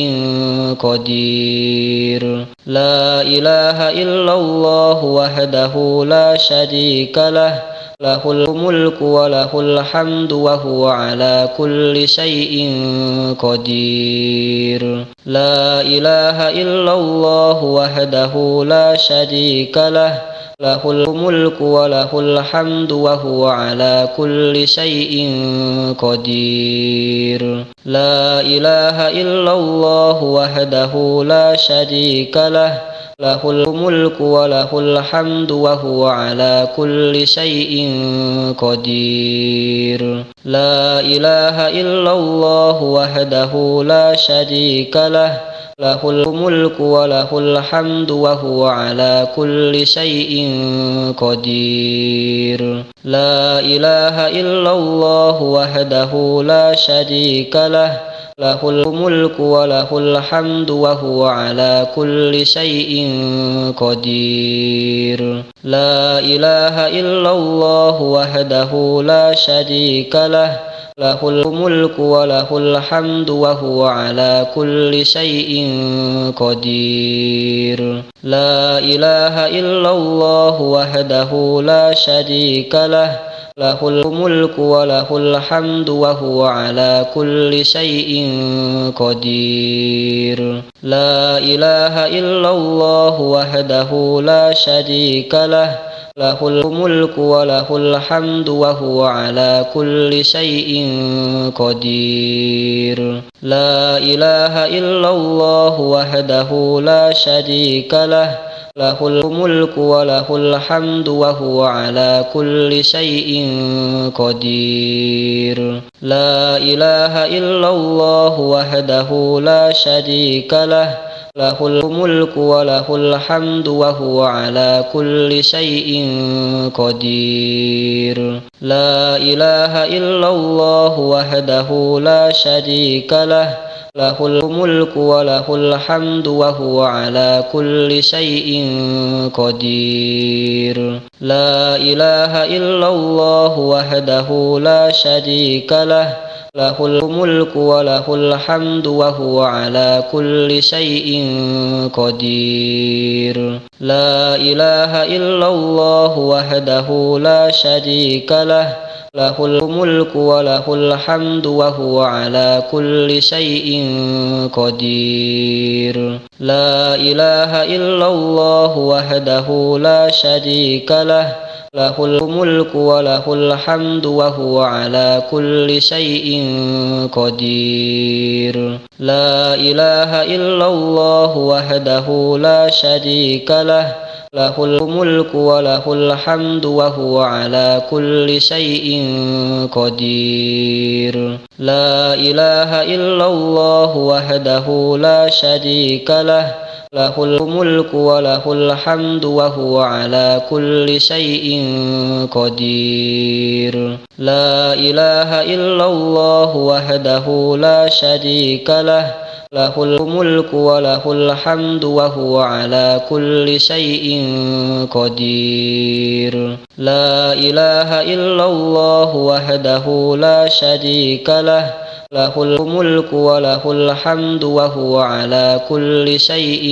قدير لا إله إلا الله وحده لا شريك له له الملك وله الحمد وهو على كل شيء قدير لا إله إلا الله وحده لا شريك له له الملك وله الحمد وهو على كل شيء قدير لا إله إلا الله وحده لا شريك له له الملك وله الحمد وهو على كل شيء قدير لا إله إلا الله وحده لا شريك له له الملك وله الحمد وهو على كل شيء قدير لا إله إلا الله وحده لا شريك له له الملك وله الحمد وهو على كل شيء قدير لا إله إلا الله وحده لا شريك له له الملك وله الحمد وهو على كل شيء قدير لا إله إلا الله وحده لا شريك له له الملك وله الحمد وهو على كل شيء قدير لا إله إلا الله وحده لا شريك له له الملك وله الحمد وهو على كل شيء قدير لا إله إلا الله وحده لا شريك له له الملك وله الحمد وهو على كل شيء قدير لا إله إلا الله وحده لا شريك له له الملك وله الحمد وهو على كل شيء قدير لا إله إلا الله وحده لا شريك له له الملك وله الحمد وهو على كل شيء قدير لا إله إلا الله وحده لا شريك له له الملك وله الحمد وهو على كل شيء قدير لا إله إلا الله وحده لا شريك له له الملك وله الحمد وهو على كل شيء قدير لا إله إلا الله وحده لا شريك له له الملك وله الحمد وهو على كل شيء قدير لا إله إلا الله وحده لا شريك له له الملك وله الحمد وهو على كل شيء قدير لا إله إلا الله وحده لا شريك له له الملك وله الحمد وهو على كل شيء قدير لا إله إلا الله وحده لا شريك له له الملك وله الحمد وهو على كل شيء قدير لا إله إلا الله وحده لا شريك له له الملك وله الحمد وهو على كل شيء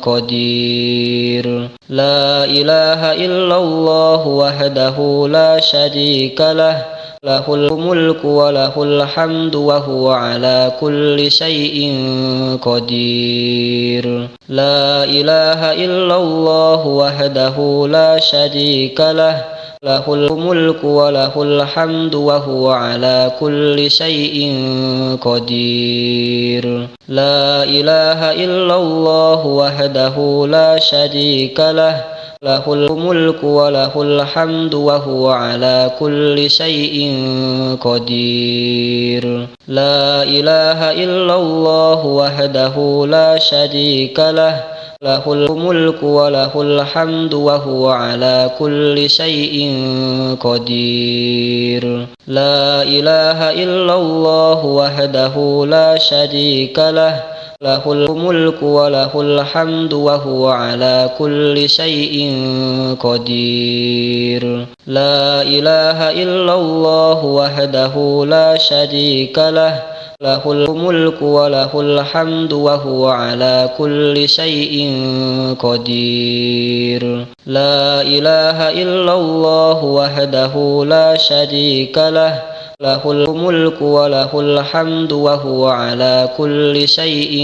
قدير لا إله إلا الله وحده لا شريك له له الملك وله الحمد وهو على كل شيء قدير لا إله إلا الله وحده لا شريك له له الملك وله الحمد وهو على كل شيء قدير لا إله إلا الله وحده لا شريك له له الملك وله الحمد وهو على كل شيء قدير لا إله إلا الله وحده لا شريك له له الملك وله الحمد وهو على كل شيء قدير لا إله إلا الله وحده لا شريك له له الملك وله الحمد وهو على كل شيء قدير لا إله إلا الله وحده لا شريك له له الملك وله الحمد وهو على كل شيء قدير لا إله إلا الله وحده لا شريك له له الملك وله الحمد وهو على كل شيء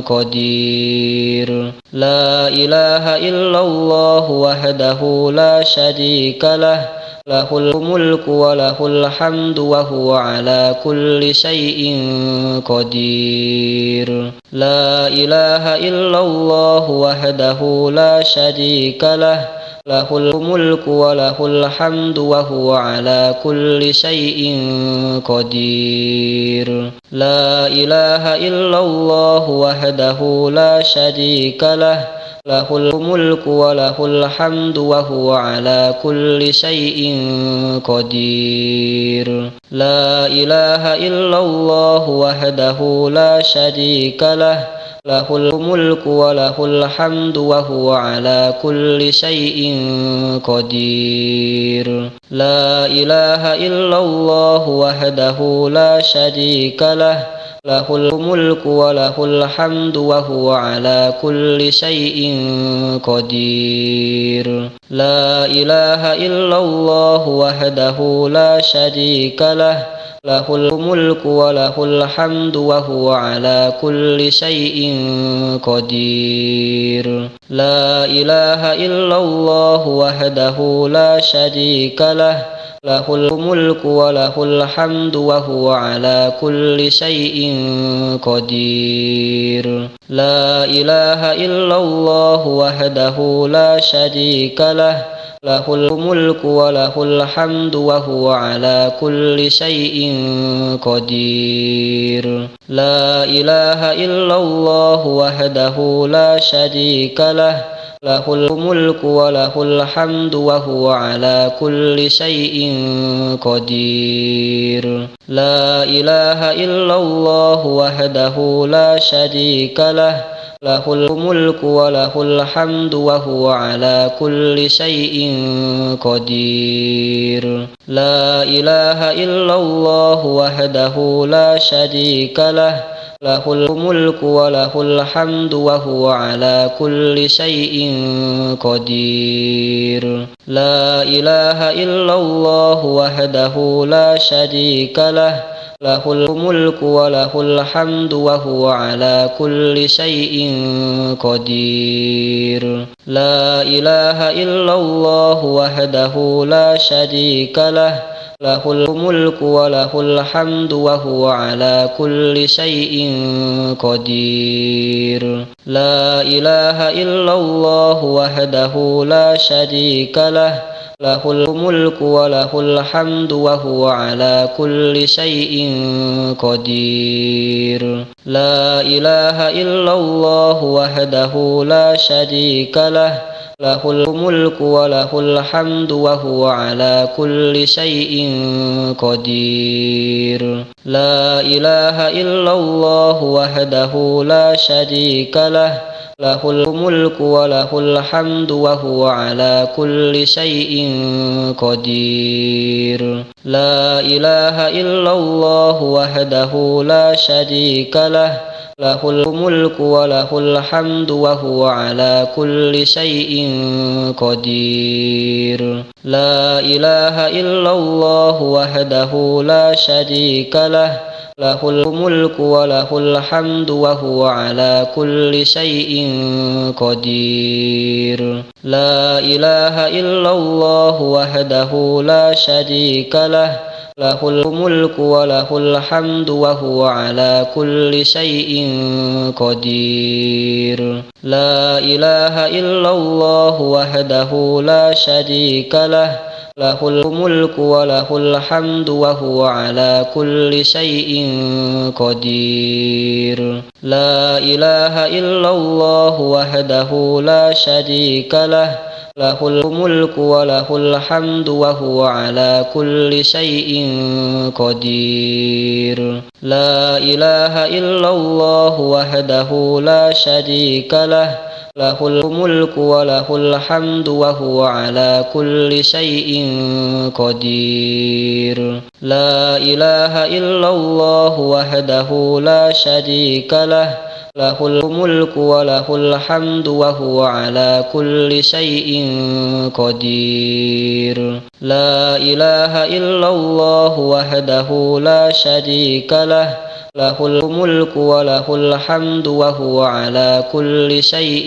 قدير لا إله إلا الله وحده لا شريك له له الملك وله الحمد وهو على كل شيء قدير لا إله إلا الله وحده لا شريك له له الملك وله الحمد وهو على كل شيء قدير لا إله إلا الله وحده لا شريك له له الملك وله الحمد وهو على كل شيء قدير لا إله إلا الله وحده لا شريك له له الملك وله الحمد وهو على كل شيء قدير لا إله إلا الله وحده لا شريك له له الملك وله الحمد وهو على كل شيء قدير لا إله إلا الله وحده لا شريك له له الملك وله الحمد وهو على كل شيء قدير لا إله إلا الله وحده لا شريك له له الملك وله الحمد وهو على كل شيء قدير لا إله إلا الله وحده لا شريك له له الملك وله الحمد وهو على كل شيء قدير لا إله إلا الله وحده لا شريك له له الملك وله الحمد وهو على كل شيء قدير لا إله إلا الله وحده لا شريك له له الملك وله الحمد وهو على كل شيء قدير لا إله إلا الله وحده لا شريك له له الملك وله الحمد وهو على كل شيء قدير لا إله إلا الله وحده لا شريك له له الملك وله الحمد وهو على كل شيء قدير لا إله إلا الله وحده لا شريك له له الملك وله الحمد وهو على كل شيء قدير لا إله إلا الله وحده لا شريك له له الملك وله الحمد وهو على كل شيء قدير لا إله إلا الله وحده لا شريك له له الملك وله الحمد وهو على كل شيء قدير لا إله إلا الله وحده لا شريك له له الملك وله الحمد وهو على كل شيء قدير لا إله إلا الله وحده لا شريك له له الملك وله الحمد وهو على كل شيء قدير لا إله إلا الله وحده لا شريك له له الملك وله الحمد وهو على كل شيء قدير لا إله إلا الله وحده لا شريك له له الملك وله الحمد وهو على كل شيء قدير لا إله إلا الله وحده لا شريك له له الملك وله الحمد وهو على كل شيء قدير لا إله إلا الله وحده لا شريك له له الملك وله الحمد وهو على كل شيء قدير لا إله إلا الله وحده لا شريك له له الملك وله الحمد وهو على كل شيء قدير لا إله إلا الله وحده لا شريك له له الملك وله الحمد وهو على كل شيء قدير لا إله إلا الله وحده لا شريك له له الملك وله الحمد وهو على كل شيء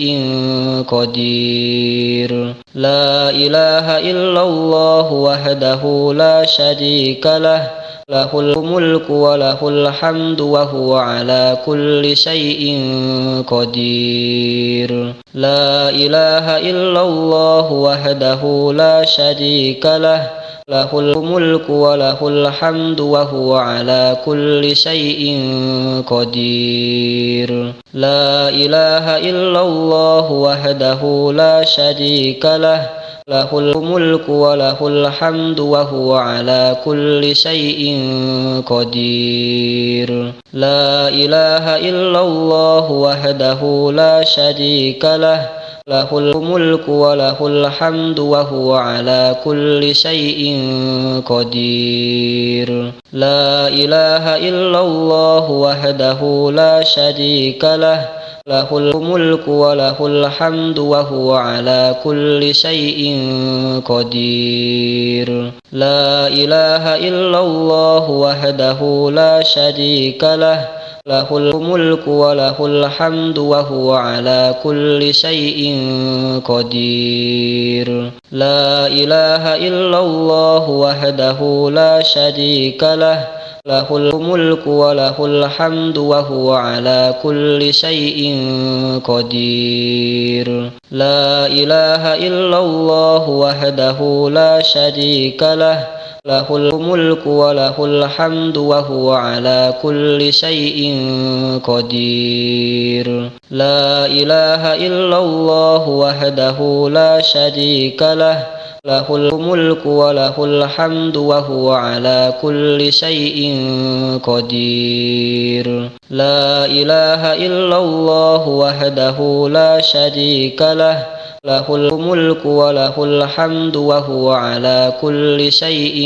قدير لا إله إلا الله وحده لا شريك له له الملك وله الحمد وهو على كل شيء قدير لا إله إلا الله وحده لا شريك له له الملك وله الحمد وهو على كل شيء قدير لا إله إلا الله وحده لا شريك له له الملك وله الحمد وهو على كل شيء قدير لا إله إلا الله وحده لا شريك له له الملك وله الحمد وهو على كل شيء قدير لا إله إلا الله وحده لا شريك له له الملك وله الحمد وهو على كل شيء قدير لا إله إلا الله وحده لا شريك له له الملك وله الحمد وهو على كل شيء قدير لا إله إلا الله وحده لا شريك له له الملك وله الحمد وهو على كل شيء قدير لا إله إلا الله وحده لا شريك له له الملك وله الحمد وهو على كل شيء قدير لا إله إلا الله وحده لا شريك له له الملك وله الحمد وهو على كل شيء قدير لا إله إلا الله وحده لا شريك له له الملك وله الحمد وهو على كل شيء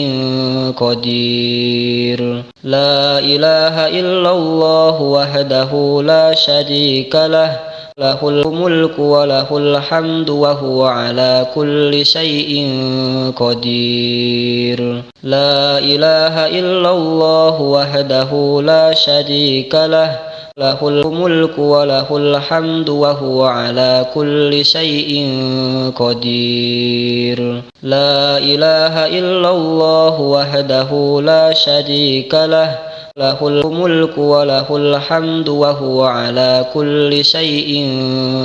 قدير لا إله إلا الله وحده لا شريك له له الملك وله الحمد وهو على كل شيء قدير لا إله إلا الله وحده لا شريك له له الملك وله الحمد وهو على كل شيء قدير لا إله إلا الله وحده لا شريك له له الملك وله الحمد وهو على كل شيء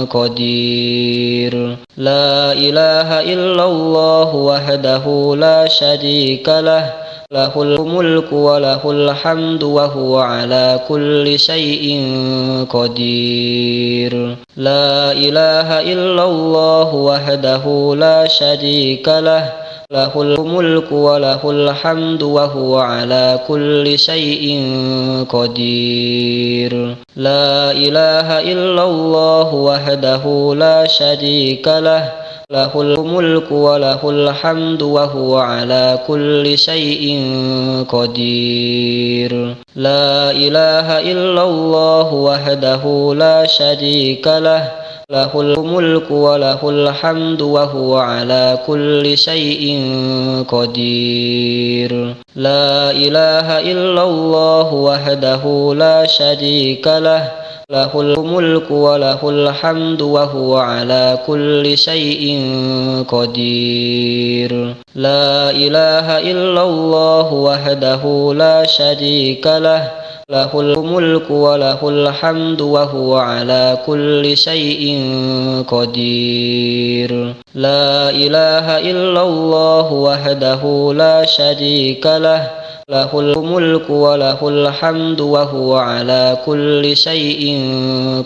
قدير لا إله إلا الله وحده لا شريك له له الملك وله الحمد وهو على كل شيء قدير لا إله إلا الله وحده لا شريك له له الملك وله الحمد وهو على كل شيء قدير لا إله إلا الله وحده لا شريك له له الملك وله الحمد وهو على كل شيء قدير لا إله إلا الله وحده لا شريك له له الملك وله الحمد وهو على كل شيء قدير لا إله إلا الله وحده لا شريك له له الملك وله الحمد وهو على كل شيء قدير لا إله إلا الله وحده لا شريك له له الملك وله الحمد وهو على كل شيء قدير لا إله إلا الله وحده لا شريك له له الملك وله الحمد وهو على كل شيء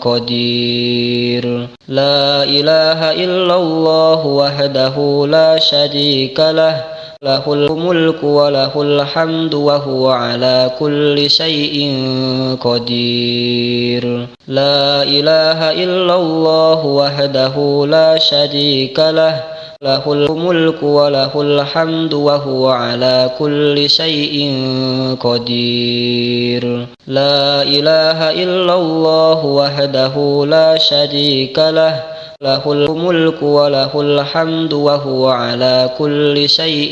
قدير لا إله إلا الله وحده لا شريك له له الملك وله الحمد وهو على كل شيء قدير لا إله إلا الله وحده لا شريك له له الملك وله الحمد وهو على كل شيء قدير لا إله إلا الله وحده لا شريك له له الملك وله الحمد وهو على كل شيء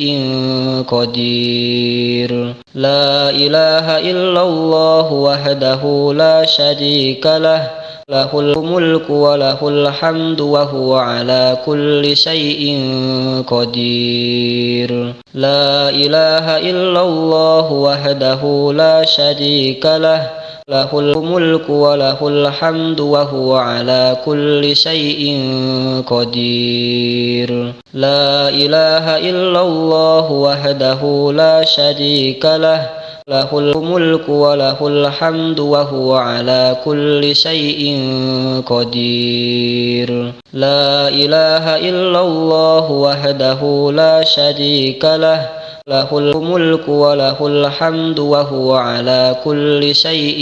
قدير لا إله إلا الله وحده لا شريك له له الملك وله الحمد وهو على كل شيء قدير لا إله إلا الله وحده لا شريك له له الملك وله الحمد وهو على كل شيء قدير لا إله إلا الله وحده لا شريك له له الملك وله الحمد وهو على كل شيء قدير لا إله إلا الله وحده لا شريك له له الملك وله الحمد وهو على كل شيء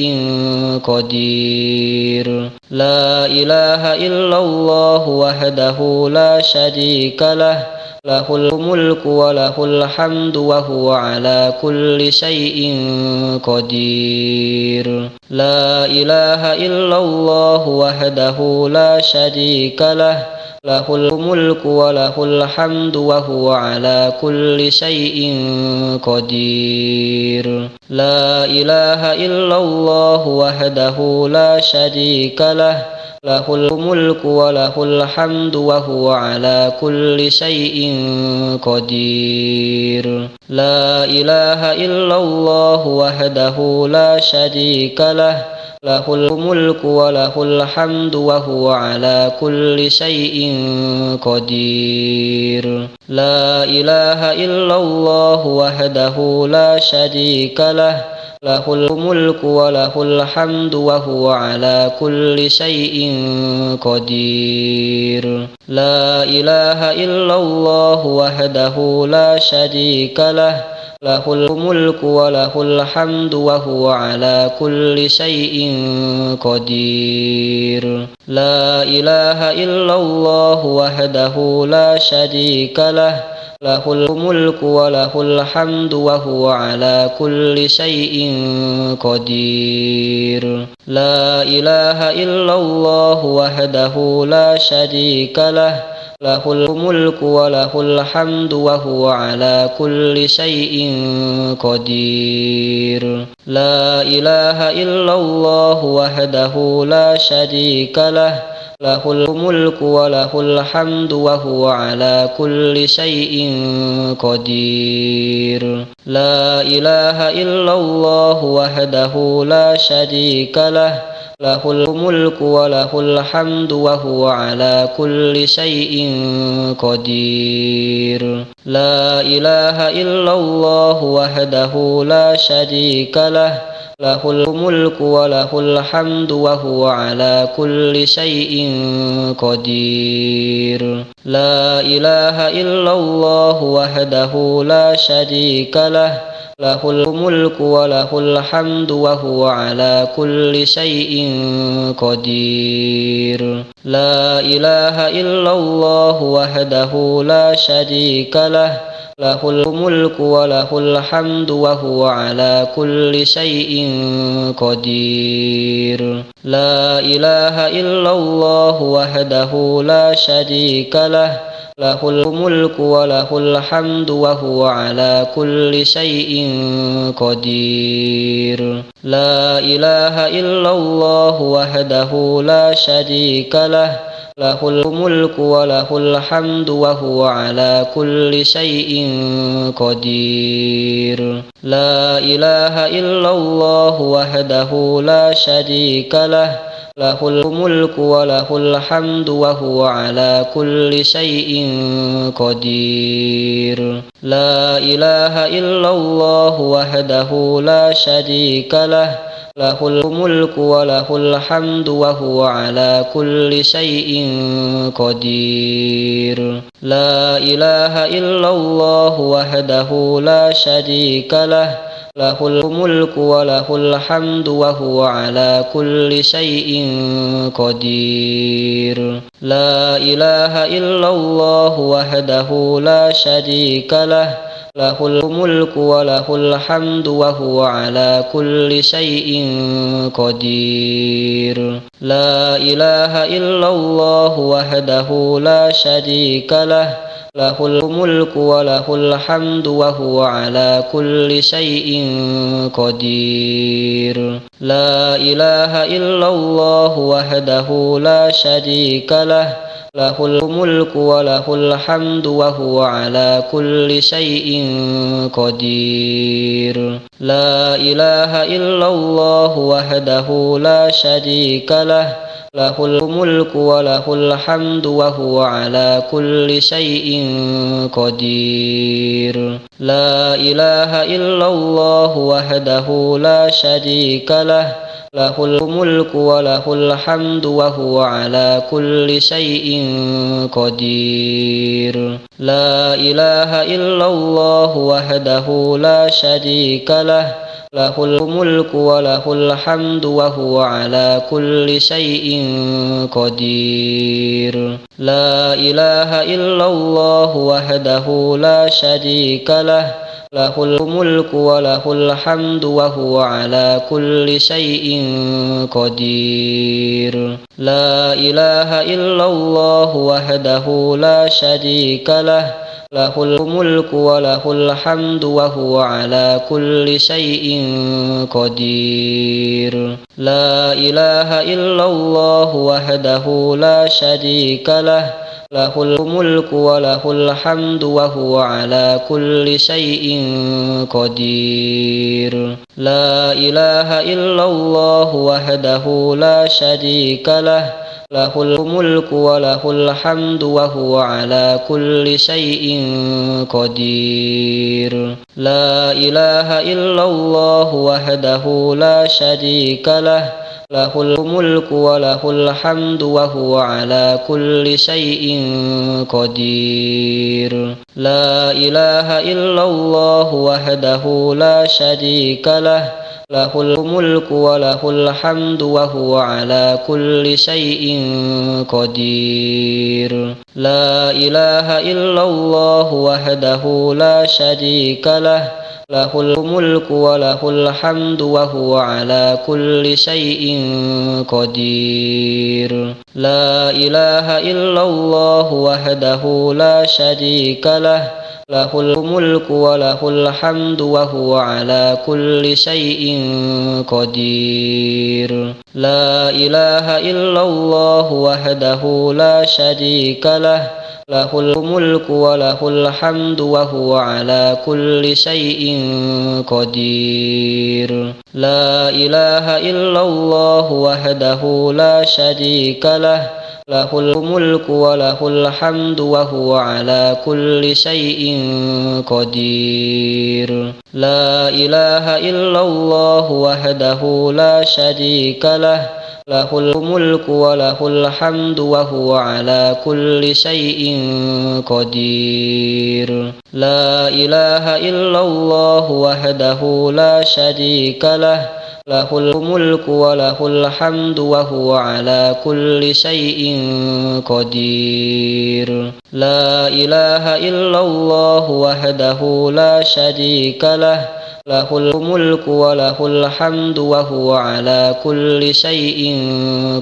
قدير لا إله إلا الله وحده لا شريك له له الملك وله الحمد وهو على كل شيء قدير لا إله إلا الله وحده لا شريك له له الملك وله الحمد وهو على كل شيء قدير لا إله إلا الله وحده لا شريك له له الملك وله الحمد وهو على كل شيء قدير لا إله إلا الله وحده لا شريك له له الملك وله الحمد وهو على كل شيء قدير لا إله إلا الله وحده لا شريك له له الملك وله الحمد وهو على كل شيء قدير لا إله إلا الله وحده لا شريك له له الملك وله الحمد وهو على كل شيء قدير لا إله إلا الله وحده لا شريك له له الملك وله الحمد وهو على كل شيء قدير لا إله إلا الله وحده لا شريك له له الملك وله الحمد وهو على كل شيء قدير لا إله إلا الله وحده لا شريك له له الملك وله الحمد وهو على كل شيء قدير لا إله إلا الله وحده لا شريك له له الملك وله الحمد وهو على كل شيء قدير لا إله إلا الله وحده لا شريك له له الملك وله الحمد وهو على كل شيء قدير لا إله إلا الله وحده لا شريك له له الملك وله الحمد وهو على كل شيء قدير لا إله إلا الله وحده لا شريك له له الملك وله الحمد وهو على كل شيء قدير لا إله إلا الله وحده لا شريك له له الملك وله الحمد وهو على كل شيء قدير لا إله إلا الله وحده لا شريك له له الملك وله الحمد وهو على كل شيء قدير لا إله إلا الله وحده لا شريك له له الملك وله الحمد وهو على كل شيء قدير لا إله إلا الله وحده لا شريك له له الملك وله الحمد وهو على كل شيء قدير لا إله إلا الله وحده لا شريك له له الملك وله الحمد وهو على كل شيء قدير لا إله إلا الله وحده لا شريك له له الملك وله الحمد وهو على كل شيء قدير لا إله إلا الله وحده لا شريك له له الملك وله الحمد وهو على كل شيء قدير لا إله إلا الله وحده لا شريك له له الملك وله الحمد وهو على كل شيء قدير لا إله إلا الله وحده لا شريك له له الملك وله الحمد وهو على كل شيء قدير لا إله إلا الله وحده لا شريك له له الملك وله الحمد وهو على كل شيء قدير لا إله إلا الله وحده لا شريك له له الملك وله الحمد وهو على كل شيء قدير لا إله إلا الله وحده لا شريك له له الملك وله الحمد وهو على كل شيء قدير لا إله إلا الله وحده لا شريك له له الملك وله الحمد وهو على كل شيء قدير لا إله إلا الله وحده لا شريك له له الملك وله الحمد وهو على كل شيء قدير لا إله إلا الله وحده لا شريك له له الملك وله الحمد وهو على كل شيء قدير لا إله إلا الله وحده لا شريك له له الملك وله الحمد وهو على كل شيء قدير لا إله إلا الله وحده لا شريك له له الملك وله الحمد وهو على كل شيء قدير لا إله إلا الله وحده لا شريك له له الملك وله الحمد وهو على كل شيء قدير لا إله إلا الله وحده لا شريك له له الملك وله الحمد وهو على كل شيء قدير لا إله إلا الله وحده لا شريك له له الملك وله الحمد وهو على كل شيء قدير لا إله إلا الله وحده لا شريك له له الملك وله الحمد وهو على كل شيء قدير لا إله إلا الله وحده لا شريك له له الملك وله الحمد وهو على كل شيء قدير لا إله إلا الله وحده لا شريك له له الملك وله الحمد وهو على كل شيء قدير لا إله إلا الله وحده لا شريك له له الملك وله الحمد وهو على كل شيء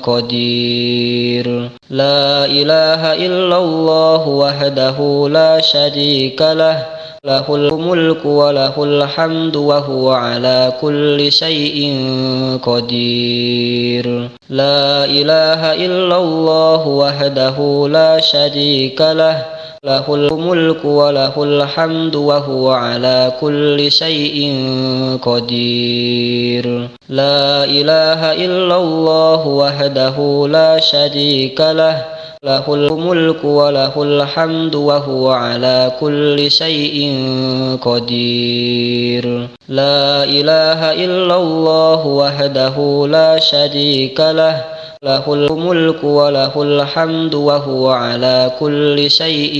قدير لا إله إلا الله وحده لا شريك له له الملك وله الحمد وهو على كل شيء قدير لا إله إلا الله وحده لا شريك له له الملك وله الحمد وهو على كل شيء قدير لا إله إلا الله وحده لا شريك له له الملك وله الحمد وهو على كل شيء قدير لا إله إلا الله وحده لا شريك له له الملك وله الحمد وهو على كل شيء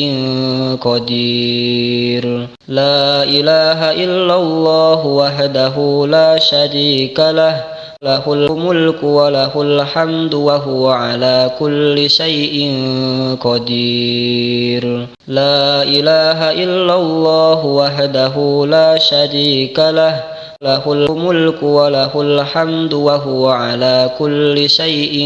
قدير لا إله إلا الله وحده لا شريك له له الملك وله الحمد وهو على كل شيء قدير لا إله إلا الله وحده لا شريك له له الملك وله الحمد وهو على كل شيء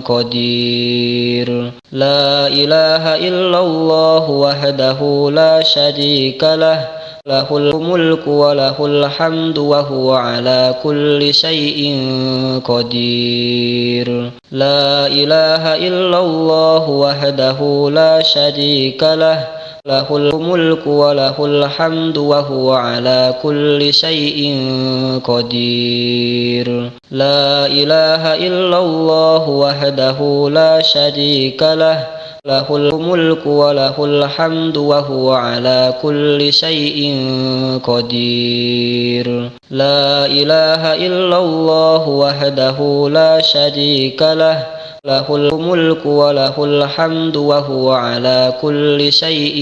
قدير لا إله إلا الله وحده لا شريك له له الملك وله الحمد وهو على كل شيء قدير لا إله إلا الله وحده لا شريك له له الملك وله الحمد وهو على كل شيء قدير لا إله إلا الله وحده لا شريك له له الملك وله الحمد وهو على كل شيء قدير لا إله إلا الله وحده لا شريك له له الملك وله الحمد وهو على كل شيء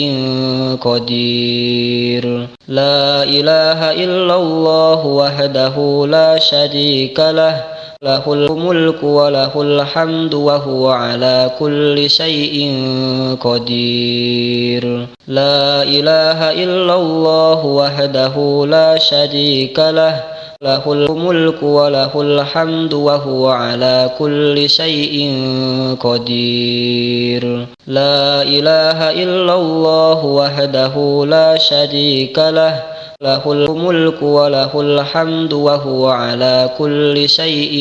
قدير لا إله إلا الله وحده لا شريك له له الملك وله الحمد وهو على كل شيء قدير لا إله إلا الله وحده لا شريك له له الملك وله الحمد وهو على كل شيء قدير لا إله إلا الله وحده لا شريك له له الملك وله الحمد وهو على كل شيء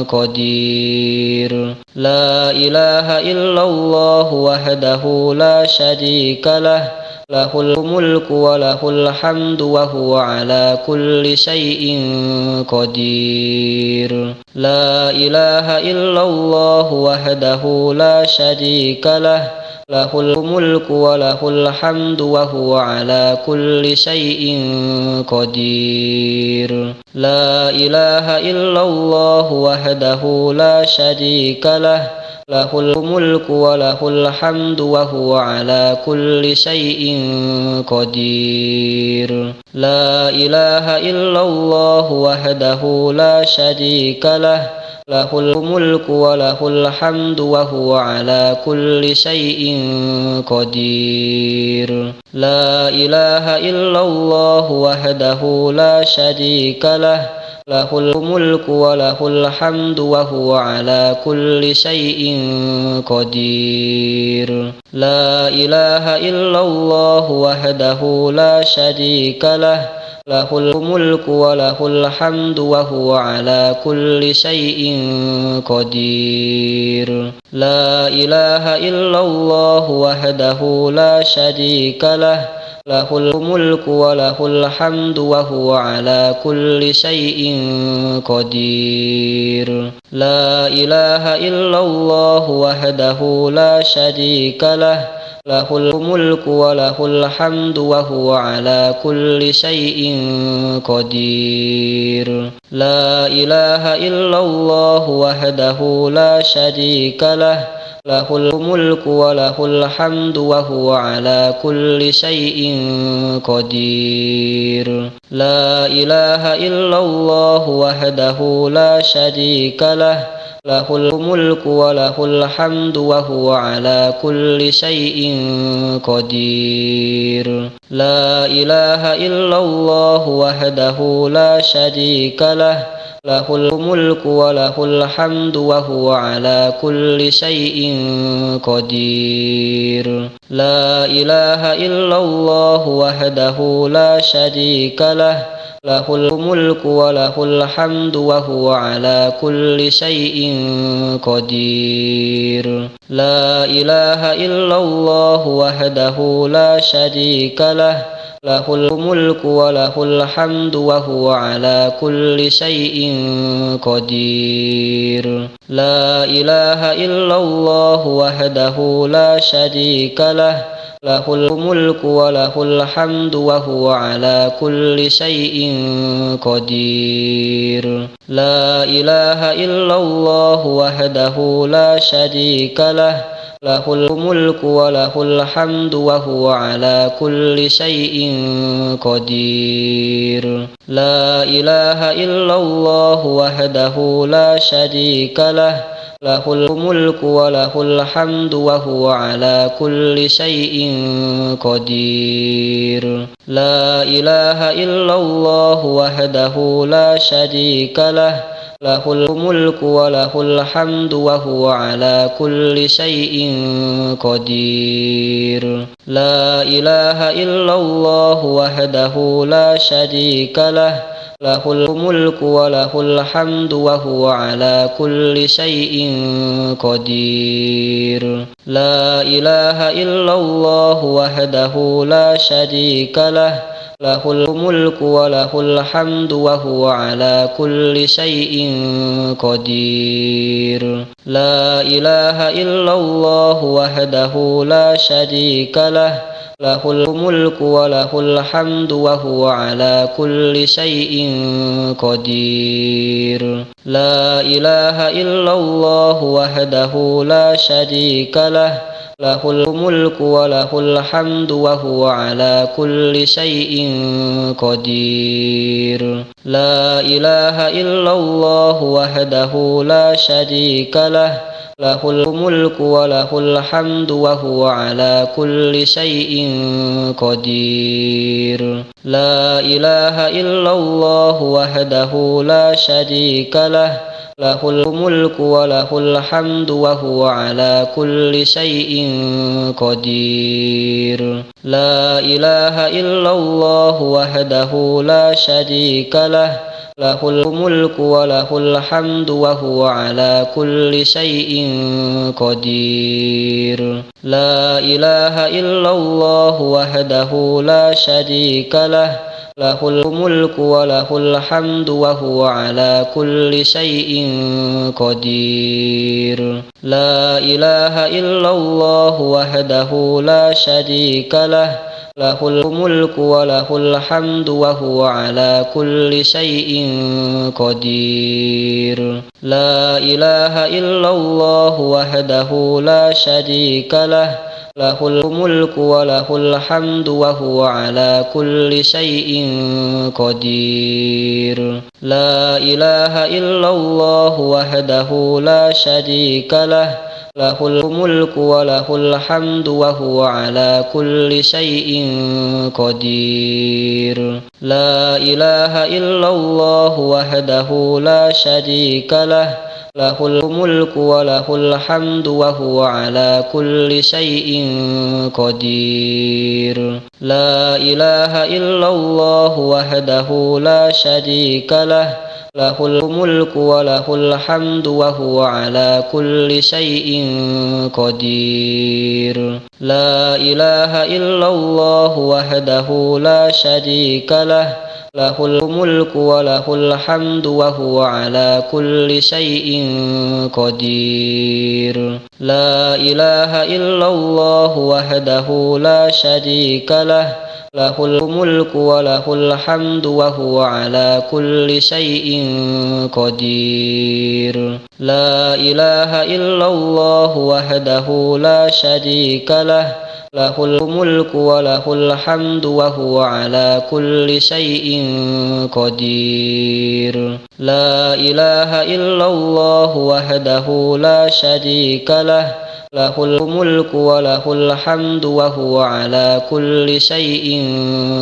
قدير لا إله إلا الله وحده لا شريك له له الملك وله الحمد وهو على كل شيء قدير لا إله إلا الله وحده لا شريك له له الملك وله الحمد وهو على كل شيء قدير لا إله إلا الله وحده لا شريك له له الملك وله الحمد وهو على كل شيء قدير لا إله إلا الله وحده لا شريك له له الملك وله الحمد وهو على كل شيء قدير لا إله إلا الله وحده لا شريك له له الملك وله الحمد وهو على كل شيء قدير لا إله إلا الله وحده لا شريك له له الملك وله الحمد وهو على كل شيء قدير لا إله إلا الله وحده لا شريك له له الملك وله الحمد وهو على كل شيء قدير لا إله إلا الله وحده لا شريك له له الملك وله الحمد وهو على كل شيء قدير لا إله إلا الله وحده لا شريك له له الملك وله الحمد وهو على كل شيء قدير لا إله إلا الله وحده لا شريك له له الملك وله الحمد وهو على كل شيء قدير لا إله إلا الله وحده لا شريك له له الملك وله الحمد وهو على كل شيء قدير لا إله إلا الله وحده لا شريك له له الملك وله الحمد وهو على كل شيء قدير لا إله إلا الله وحده لا شريك له له الملك وله الحمد وهو على كل شيء قدير لا إله إلا الله وحده لا شريك له له الملك وله الحمد وهو على كل شيء قدير لا إله إلا الله وحده لا شريك له له الملك وله الحمد وهو على كل شيء قدير لا إله إلا الله وحده لا شريك له له الملك وله الحمد وهو على كل شيء قدير لا إله إلا الله وحده لا شريك له له الملك وله الحمد وهو على كل شيء قدير لا إله إلا الله وحده لا شريك له له الملك وله الحمد وهو على كل شيء قدير لا إله إلا الله وحده لا شريك له له الملك وله الحمد وهو على كل شيء قدير لا إله إلا الله وحده لا شريك له له الملك وله الحمد وهو على كل شيء قدير لا إله إلا الله وحده لا شريك له له الملك وله الحمد وهو على كل شيء قدير لا إله إلا الله وحده لا شريك له له الملك وله الحمد وهو على كل شيء قدير لا إله إلا الله وحده لا شريك له له الملك وله الحمد وهو على كل شيء قدير لا إله إلا الله وحده لا شريك له له الملك وله الحمد وهو على كل شيء قدير لا إله إلا الله وحده لا شريك له له الملك وله الحمد وهو على كل شيء قدير لا إله إلا الله وحده لا شريك له له الملك وله الحمد وهو على كل شيء قدير لا إله إلا الله وحده لا شريك له له الملك وله الحمد وهو على كل شيء قدير لا إله إلا الله وحده لا شريك له له الملك وله الحمد وهو على كل شيء قدير لا إله إلا الله وحده لا شريك له له الملك وله الحمد وهو على كل شيء قدير لا إله إلا الله وحده لا شريك له له الملك وله الحمد وهو على كل شيء قدير لا إله إلا الله وحده لا شريك له له الملك وله الحمد وهو على كل شيء قدير لا إله إلا الله وحده لا شريك له له الملك وله الحمد وهو على كل شيء قدير لا إله إلا الله وحده لا شريك له له الملك وله الحمد وهو على كل شيء قدير لا إله إلا الله وحده لا شريك له له الملك وله الحمد وهو على كل شيء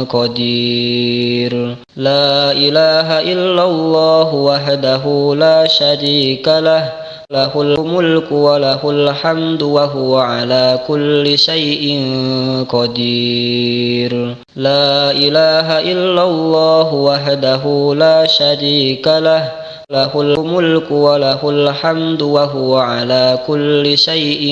قدير لا إله إلا الله وحده لا شريك له له الملك وله الحمد وهو على كل شيء قدير لا إله إلا الله وحده لا شريك له له الملك وله الحمد وهو على كل شيء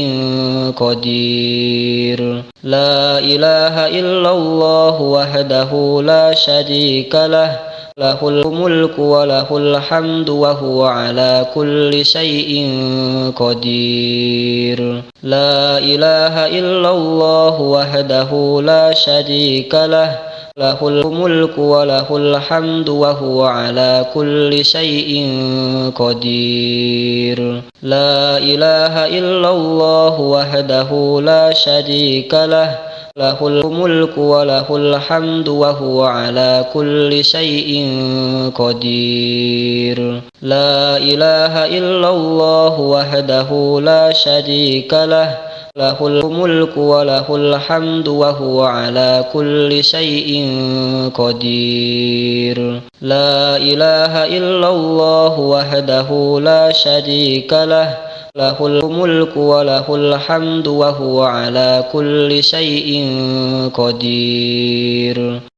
قدير لا إله إلا الله وحده لا شريك له له الملك وله الحمد وهو على كل شيء قدير لا إله إلا الله وحده لا شريك له له الملك وله الحمد وهو على كل شيء قدير لا إله إلا الله وحده لا شريك له له الملك وله الحمد وهو على كل شيء قدير لا إله إلا الله وحده لا شريك له له الملك وله الحمد وهو على كل شيء قدير لا إله إلا الله وحده لا شريك له له الملك وله الحمد وهو على كل شيء قدير